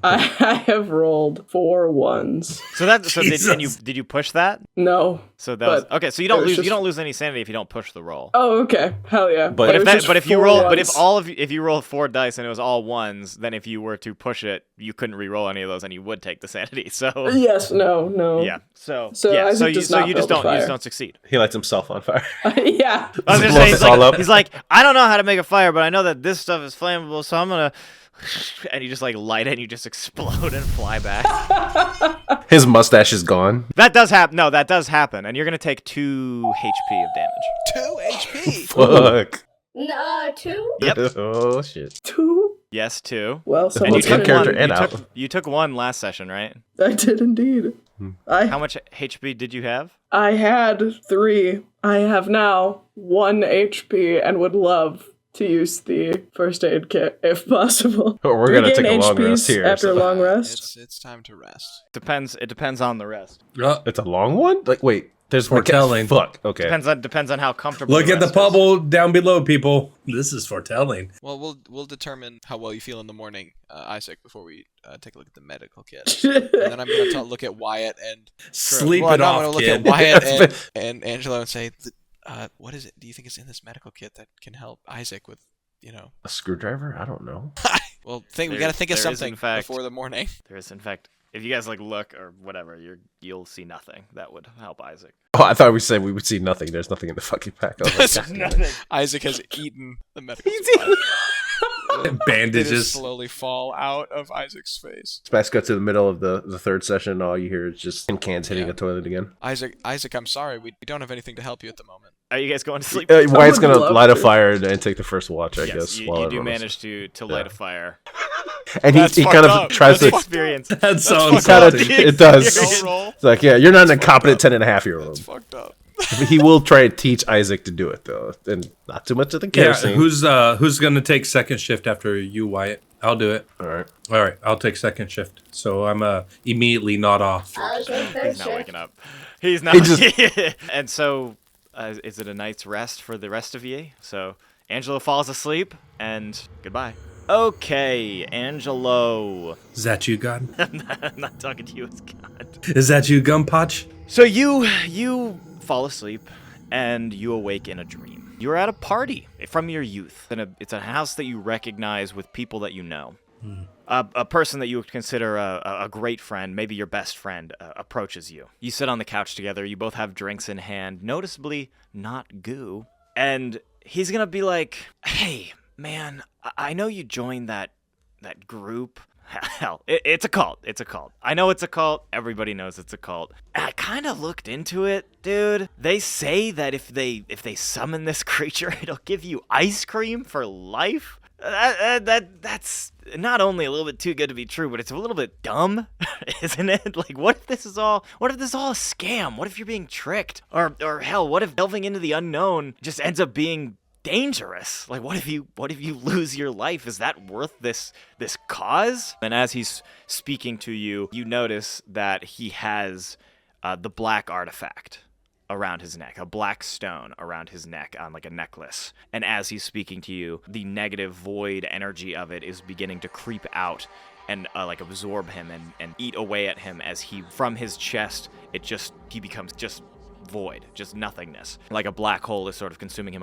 Speaker 6: I have rolled 4 ones.
Speaker 1: So
Speaker 4: Jesus.
Speaker 1: did you push that?
Speaker 6: No.
Speaker 1: So that was
Speaker 6: But
Speaker 1: okay. So you
Speaker 6: it
Speaker 1: don't
Speaker 6: was
Speaker 1: lose
Speaker 6: just-
Speaker 1: you don't lose any sanity if you don't push the roll.
Speaker 6: Oh, okay. Hell yeah.
Speaker 5: But
Speaker 6: it was just
Speaker 1: If you
Speaker 6: 4
Speaker 1: roll,
Speaker 6: ones.
Speaker 1: if you roll 4 dice and it was all ones, then if you were to push it, you couldn't re-roll any of those, and you would take the sanity. So
Speaker 6: Yes, no.
Speaker 1: yeah. So
Speaker 6: Isaac
Speaker 1: you
Speaker 6: does not
Speaker 1: you just
Speaker 6: build a
Speaker 1: don't
Speaker 6: fire.
Speaker 1: succeed.
Speaker 5: He lights himself on fire.
Speaker 6: Yeah.
Speaker 1: I was
Speaker 5: Just
Speaker 1: gonna
Speaker 5: blows
Speaker 1: say,
Speaker 5: us all up.
Speaker 1: he's like, I don't know how to make a fire, but I know that this stuff is flammable, so I'm gonna. And you just like light it, and you just explode and fly back.
Speaker 5: His mustache is gone.
Speaker 1: That does happen. No, that does happen, and you're gonna take 2 HP of damage.
Speaker 2: 2 HP.
Speaker 5: Fuck.
Speaker 3: No, 2?
Speaker 1: Yep.
Speaker 5: Oh shit.
Speaker 6: 2?
Speaker 1: Yes, 2.
Speaker 6: Well,
Speaker 1: And
Speaker 6: someone's
Speaker 5: took character
Speaker 1: one.
Speaker 5: Ed out.
Speaker 1: You took 1 last session, right?
Speaker 6: I did indeed.
Speaker 1: How much HP did you have?
Speaker 6: I had 3. I have now 1 HP and would love to use the first aid kit if possible.
Speaker 5: Oh, we're gonna
Speaker 6: Regain
Speaker 5: take a long
Speaker 6: HPs
Speaker 5: rest here.
Speaker 6: after a
Speaker 5: so-
Speaker 6: long rest.
Speaker 2: It's time to rest.
Speaker 1: It depends on the rest.
Speaker 5: It's a long one? Like, wait. There's
Speaker 4: Foretelling.
Speaker 5: Fuck. Okay.
Speaker 1: Depends on how comfortable.
Speaker 4: Look at the
Speaker 1: rest is.
Speaker 4: bubble down below, people. This is foretelling.
Speaker 2: Well, we'll determine how well you feel in the morning, Isaac, before we take a look at the medical kit. And then I'm going to look at Wyatt and
Speaker 4: Sleep
Speaker 2: well,
Speaker 4: it
Speaker 2: no, I'm
Speaker 4: off,
Speaker 2: gonna look
Speaker 4: kid.
Speaker 2: at Wyatt and Angelo and say, what is it? Do you think is in this medical kit that can help Isaac with,
Speaker 5: A screwdriver? I don't know.
Speaker 2: Well, we
Speaker 1: There-
Speaker 2: got to think of
Speaker 1: there is,
Speaker 2: something
Speaker 1: in fact-
Speaker 2: before the morning.
Speaker 1: There is, in fact, if you guys like look or whatever, you'll see nothing that would help Isaac.
Speaker 5: Oh, I thought we said we would see nothing. There's nothing in the fucking pack. I was like, God damn it.
Speaker 2: Isaac has eaten the medical supply. It is
Speaker 4: Bandages.
Speaker 2: slowly fall out of Isaac's face.
Speaker 5: Smash cut to the middle of the third session. All you hear is just tin cans hitting
Speaker 2: Yeah.
Speaker 5: a toilet again.
Speaker 2: Isaac, I'm sorry, we don't have anything to help you at the moment.
Speaker 1: Are you guys going to sleep?
Speaker 5: Wyatt's
Speaker 6: would
Speaker 5: gonna
Speaker 6: love
Speaker 5: light a
Speaker 6: to.
Speaker 5: fire and take the first watch, I
Speaker 1: Yes,
Speaker 5: guess.
Speaker 1: you
Speaker 5: while
Speaker 1: do
Speaker 5: everyone else-
Speaker 1: manage to light a fire.
Speaker 5: And
Speaker 2: That's
Speaker 5: he
Speaker 2: fucked
Speaker 5: kind of
Speaker 2: up.
Speaker 5: tries
Speaker 2: That's
Speaker 5: to.
Speaker 1: Experience.
Speaker 4: That sounds
Speaker 5: Kind of,
Speaker 4: salty.
Speaker 5: it does.
Speaker 2: Don't roll.
Speaker 5: It's like, yeah, you're not an incompetent 10-and-a-half-year-old.
Speaker 2: It's fucked up.
Speaker 5: He will try to teach Isaac to do it though, and not too much of the
Speaker 4: Yeah,
Speaker 5: kerosene.
Speaker 4: who's gonna take second shift after you, Wyatt? I'll do it.
Speaker 5: All right.
Speaker 4: All right, I'll take second shift. So I'm immediately not off.
Speaker 3: I'll take third
Speaker 1: He's not
Speaker 3: shift.
Speaker 1: waking up. He's not. And so, is it a night's rest for the rest of ye? So Angelo falls asleep, and goodbye. Okay, Angelo.
Speaker 4: Is that you, God?
Speaker 1: I'm not talking to you as God.
Speaker 4: Is that you, Gunpot?
Speaker 1: So you fall asleep, and you awake in a dream. You're at a party from your youth, and it's a house that you recognize with people that you know. A person that you would consider a great friend, maybe your best friend, approaches you. You sit on the couch together. You both have drinks in hand, noticeably not goo. And he's gonna be like, "Hey, man, I know you joined that group. Hell, it's a cult. It's a cult. I know it's a cult. Everybody knows it's a cult. I kind of looked into it, dude. They say that if they summon this creature, it'll give you ice cream for life. That's not only a little bit too good to be true, but it's a little bit dumb, isn't it? Like, what if this is all a scam? What if you're being tricked? Or hell, what if delving into the unknown just ends up being dangerous? Like, what if you lose your life? Is that worth this cause?" And as he's speaking to you, you notice that he has the black artifact around his neck, a black stone around his neck on like a necklace. And as he's speaking to you, the negative void energy of it is beginning to creep out and like absorb him and eat away at him as from his chest, he becomes just void, just nothingness. Like a black hole is sort of consuming him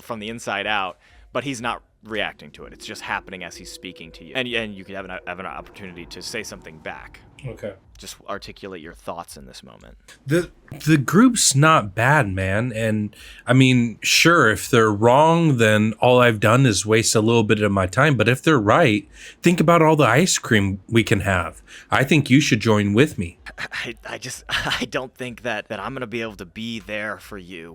Speaker 1: from the inside out, but he's not reacting to it. It's just happening as he's speaking to you. And you could have an opportunity to say something back.
Speaker 4: Okay.
Speaker 1: Just articulate your thoughts in this moment.
Speaker 4: The group's not bad, man. And I mean, sure, if they're wrong, then all I've done is waste a little bit of my time. But if they're right, think about all the ice cream we can have. I think you should join with me.
Speaker 1: I don't think that I'm gonna be able to be there for you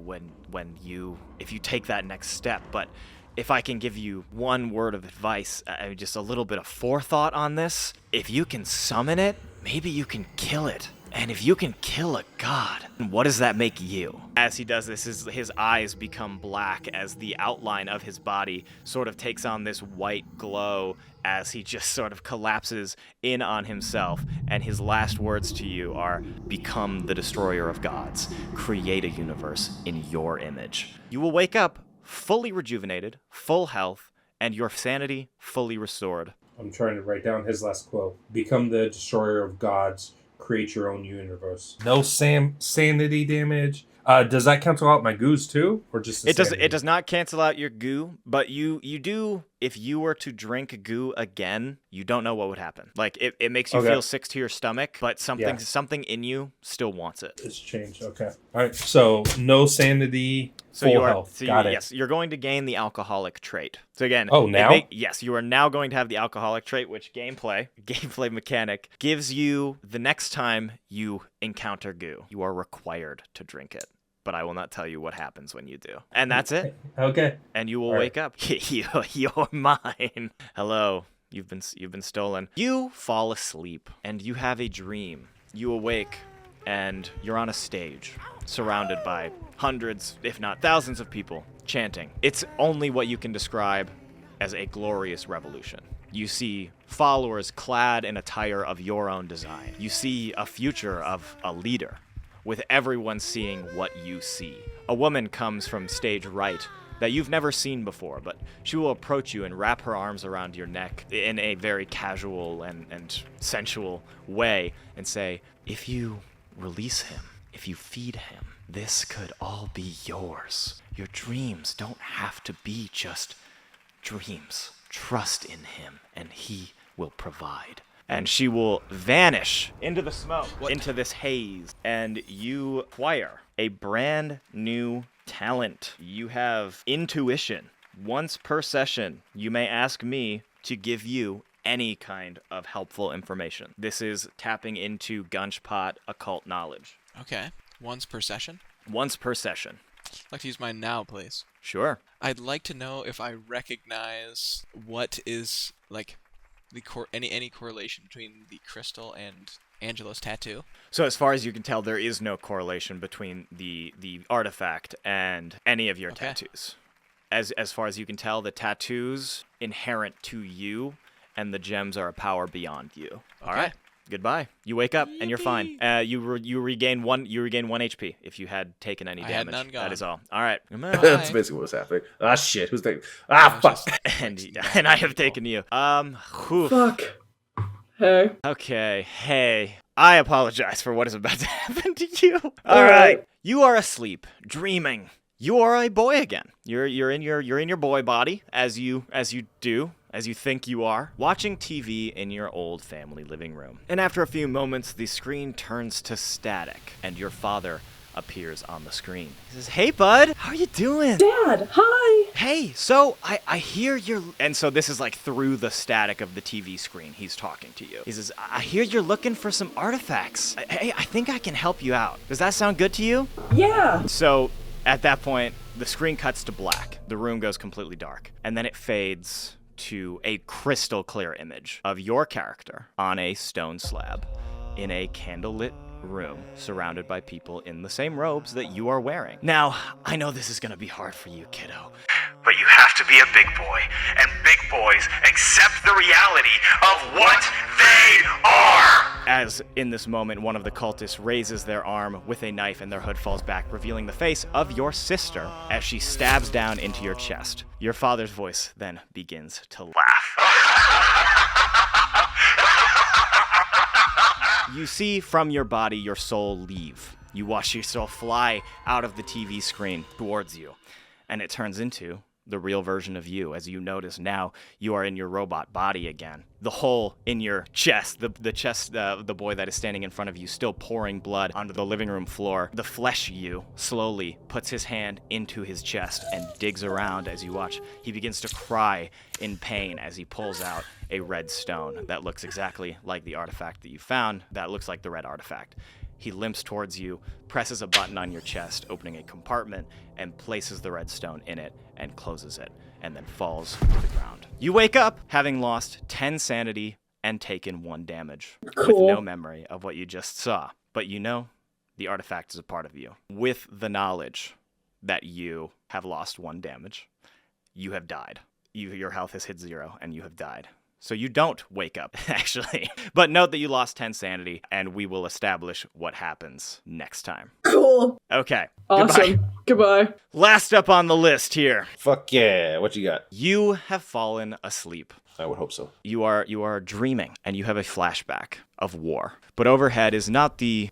Speaker 1: if you take that next step. But if I can give you one word of advice, just a little bit of forethought on this, if you can summon it, maybe you can kill it. And if you can kill a god, what does that make you? As he does this, his eyes become black as the outline of his body sort of takes on this white glow as he just sort of collapses in on himself. And his last words to you are, become the destroyer of gods. Create a universe in your image. You will wake up fully rejuvenated, full health, and your sanity fully restored.
Speaker 4: I'm trying to write down his last quote. Become the destroyer of gods. Create your own universe. No sanity damage. Does that cancel out my goos too, or just the sanity?
Speaker 1: It does not cancel out your goo, but you do. If you were to drink goo again, you don't know what would happen. Like it makes you feel sick to your stomach, but something in you still wants it.
Speaker 4: It's changed. Okay. All right. So no sanity. Full health. Got it.
Speaker 1: Yes, you're going to gain the alcoholic trait. So again,
Speaker 4: now?
Speaker 1: Yes, you are now going to have the alcoholic trait, which gameplay mechanic gives you the next time you encounter goo. You are required to drink it. But I will not tell you what happens when you do. And that's it.
Speaker 4: Okay.
Speaker 1: And you will wake up. You're mine. Hello. You've been stolen. You fall asleep and you have a dream. You awake and you're on a stage surrounded by hundreds, if not thousands of people chanting. It's only what you can describe as a glorious revolution. You see followers clad in attire of your own design. You see a future of a leader, with everyone seeing what you see. A woman comes from stage right that you've never seen before, but she will approach you and wrap her arms around your neck in a very casual and sensual way and say, if you release him, if you feed him, this could all be yours. Your dreams don't have to be just dreams. Trust in him, and he will provide. And she will vanish into the smoke, into this haze, and you acquire a brand new talent. You have intuition. Once per session, you may ask me to give you any kind of helpful information. This is tapping into Gunchpot occult knowledge.
Speaker 2: Okay. Once per session?
Speaker 1: Once per session.
Speaker 2: I'd like to use mine now, please.
Speaker 1: Sure.
Speaker 2: I'd like to know if I recognize what is, like, any correlation between the crystal and Angelo's tattoo.
Speaker 1: So as far as you can tell, there is no correlation between the artifact and any of your tattoos. As far as you can tell, the tattoos inherent to you, and the gems are a power beyond you. All right. Goodbye. You wake up and you're fine. You regain one HP if you had taken any damage.
Speaker 2: I had none gone.
Speaker 1: That is all. All right.
Speaker 5: That's basically what's happening. Ah, shit. Who's taking? Ah, fuck.
Speaker 1: And I have taken you.
Speaker 6: Fuck. Hey.
Speaker 1: Okay. Hey. I apologize for what is about to happen to you. All right. You are asleep, dreaming. You are a boy again. You're in your boy body as you think you are, watching TV in your old family living room. And after a few moments, the screen turns to static, and your father appears on the screen. He says, "Hey, bud, how are you doing?"
Speaker 6: "Dad, hi."
Speaker 1: "Hey, so I hear you're..." And so this is like through the static of the TV screen, he's talking to you. He says, "I hear you're looking for some artifacts. Hey, I think I can help you out. Does that sound good to you?"
Speaker 6: "Yeah."
Speaker 1: So at that point, the screen cuts to black. The room goes completely dark. And then it fades to a crystal clear image of your character on a stone slab in a candlelit room surrounded by people in the same robes that you are wearing. Now, I know this is going to be hard for you, kiddo,
Speaker 8: but you have to be a big boy, and big boys accept the reality of what they are.
Speaker 1: As in this moment, one of the cultists raises their arm with a knife and their hood falls back, revealing the face of your sister as she stabs down into your chest. Your father's voice then begins to laugh. You see from your body your soul leave. You watch yourself fly out of the TV screen towards you, and it turns into the real version of you. As you notice now, you are in your robot body again. The hole in your chest, the chest, the boy that is standing in front of you, still pouring blood onto the living room floor. The flesh you slowly puts his hand into his chest and digs around as you watch. He begins to cry in pain as he pulls out a red stone that looks exactly like the artifact that you found. That looks like the red artifact. He limps towards you, presses a button on your chest, opening a compartment, and places the red stone in it and closes it, and then falls to the ground. You wake up having lost 10 sanity and taken 1 damage,
Speaker 6: Cool.
Speaker 1: with no memory of what you just saw. but you know the artifact is a part of you. With the knowledge that you have lost 1 damage, you have died. Your health has hit 0, and you have died. So you don't wake up, actually. But note that you lost 10 sanity, and we will establish what happens next time.
Speaker 6: Cool.
Speaker 1: Okay.
Speaker 6: Awesome. Goodbye.
Speaker 1: Last up on the list here.
Speaker 5: Fuck yeah. What you got?
Speaker 1: You have fallen asleep.
Speaker 5: I would hope so.
Speaker 1: You are dreaming, and you have a flashback of war. But overhead is not the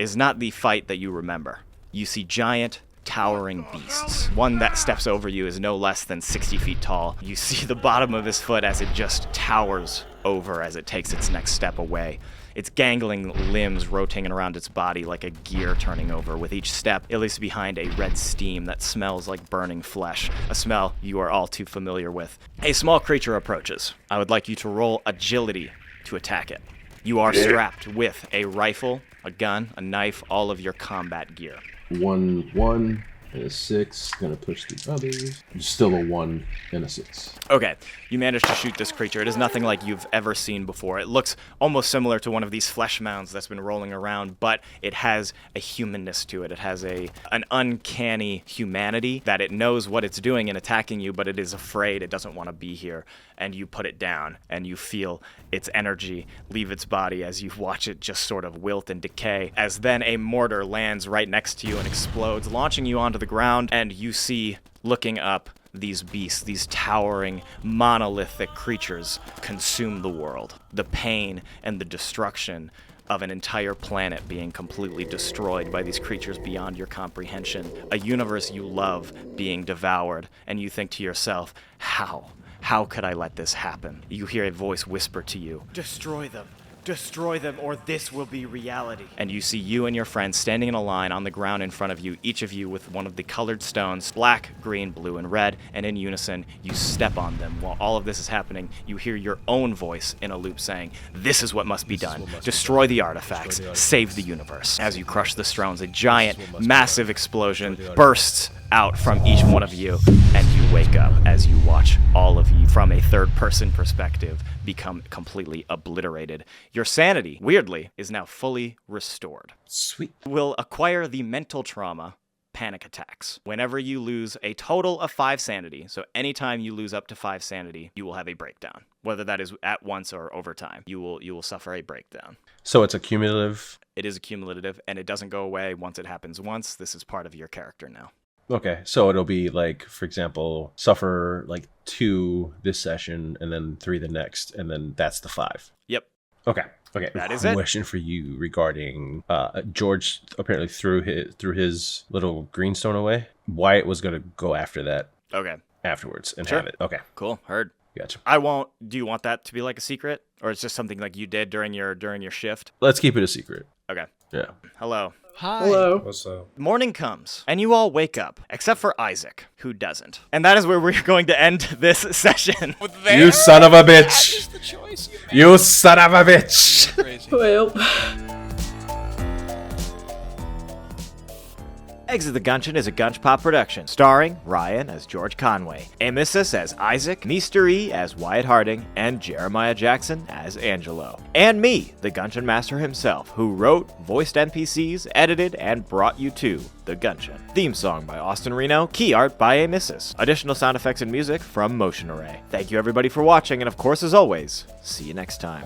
Speaker 1: fight that you remember. You see giant, towering beasts. One that steps over you is no less than 60 feet tall. You see the bottom of his foot as it just towers over as it takes its next step away. Its gangling limbs rotating around its body like a gear turning over. With each step, it leaves behind a red steam that smells like burning flesh, a smell you are all too familiar with. A small creature approaches. I would like you to roll agility to attack it. You are strapped with a rifle, a gun, a knife, all of your combat gear.
Speaker 5: 1 and a 6. Gonna push the others. Still a 1 and a 6.
Speaker 1: Okay, you managed to shoot this creature. It is nothing like you've ever seen before. It looks almost similar to one of these flesh mounds that's been rolling around, but it has a humanness to it. It has an uncanny humanity that it knows what it's doing in attacking you, but it is afraid. It doesn't want to be here. And you put it down, and you feel its energy leave its body as you watch it just sort of wilt and decay, as then a mortar lands right next to you and explodes, launching you onto the ground, and you see, looking up, these beasts, these towering, monolithic creatures consume the world. The pain and the destruction of an entire planet being completely destroyed by these creatures beyond your comprehension. A universe you love being devoured, and you think to yourself, how? How could I let this happen? You hear a voice whisper to you, destroy them, or this will be reality. And you see you and your friends standing in a line on the ground in front of you, each of you with one of the colored stones, black, green, blue, and red, and in unison, you step on them. While all of this is happening, you hear your own voice in a loop saying, this is what must be done. Destroy the artifacts, save the universe. As you crush the stones, a giant, massive explosion bursts out from each one of you, and you wake up as you watch all of you from a third-person perspective become completely obliterated. Your sanity, weirdly, is now fully restored.
Speaker 5: Sweet.
Speaker 1: Will acquire the mental trauma panic attacks. Whenever you lose a total of 5 sanity, so anytime you lose up to 5 sanity, you will have a breakdown. Whether that is at once or over time, you will suffer a breakdown.
Speaker 5: So it's a cumulative?
Speaker 1: It is a cumulative, and it doesn't go away once it happens once. This is part of your character now.
Speaker 5: Okay, so it'll be like, for example, suffer like 2 this session and then 3 the next, and then that's the 5.
Speaker 1: Yep.
Speaker 5: Okay.
Speaker 1: That is it.
Speaker 5: Question for you regarding George apparently threw his little greenstone away. Wyatt was going to go after that.
Speaker 1: Okay.
Speaker 5: Afterwards and
Speaker 1: Sure.
Speaker 5: have it. Okay.
Speaker 1: Cool. Heard.
Speaker 5: Gotcha.
Speaker 1: I won't. Do you want that to be like a secret, or it's just something like you did during your shift?
Speaker 5: Let's keep it a secret.
Speaker 1: Okay.
Speaker 5: Yeah.
Speaker 1: Hello.
Speaker 2: Hi.
Speaker 6: Hello.
Speaker 4: What's up?
Speaker 1: Morning comes, and you all wake up, except for Isaac, who doesn't. And that is where we're going to end this session.
Speaker 5: You son of a bitch!
Speaker 2: Just the choice you made.
Speaker 5: You son of a bitch!
Speaker 2: Crazy.
Speaker 6: Well.
Speaker 1: Exit the Guncheon is a Gunchpot production, starring Ryan as George Conway, Amissus as Isaac, MeesterE as Wyatt Harding, and Jeremiah Jackson as Angelo. And me, the Guncheon Master himself, who wrote, voiced NPCs, edited, and brought you to the Guncheon. Theme song by Austen Reno, key art by Amissus. Additional sound effects and music from MeesterE. Thank you everybody for watching, and of course, as always, see you next time.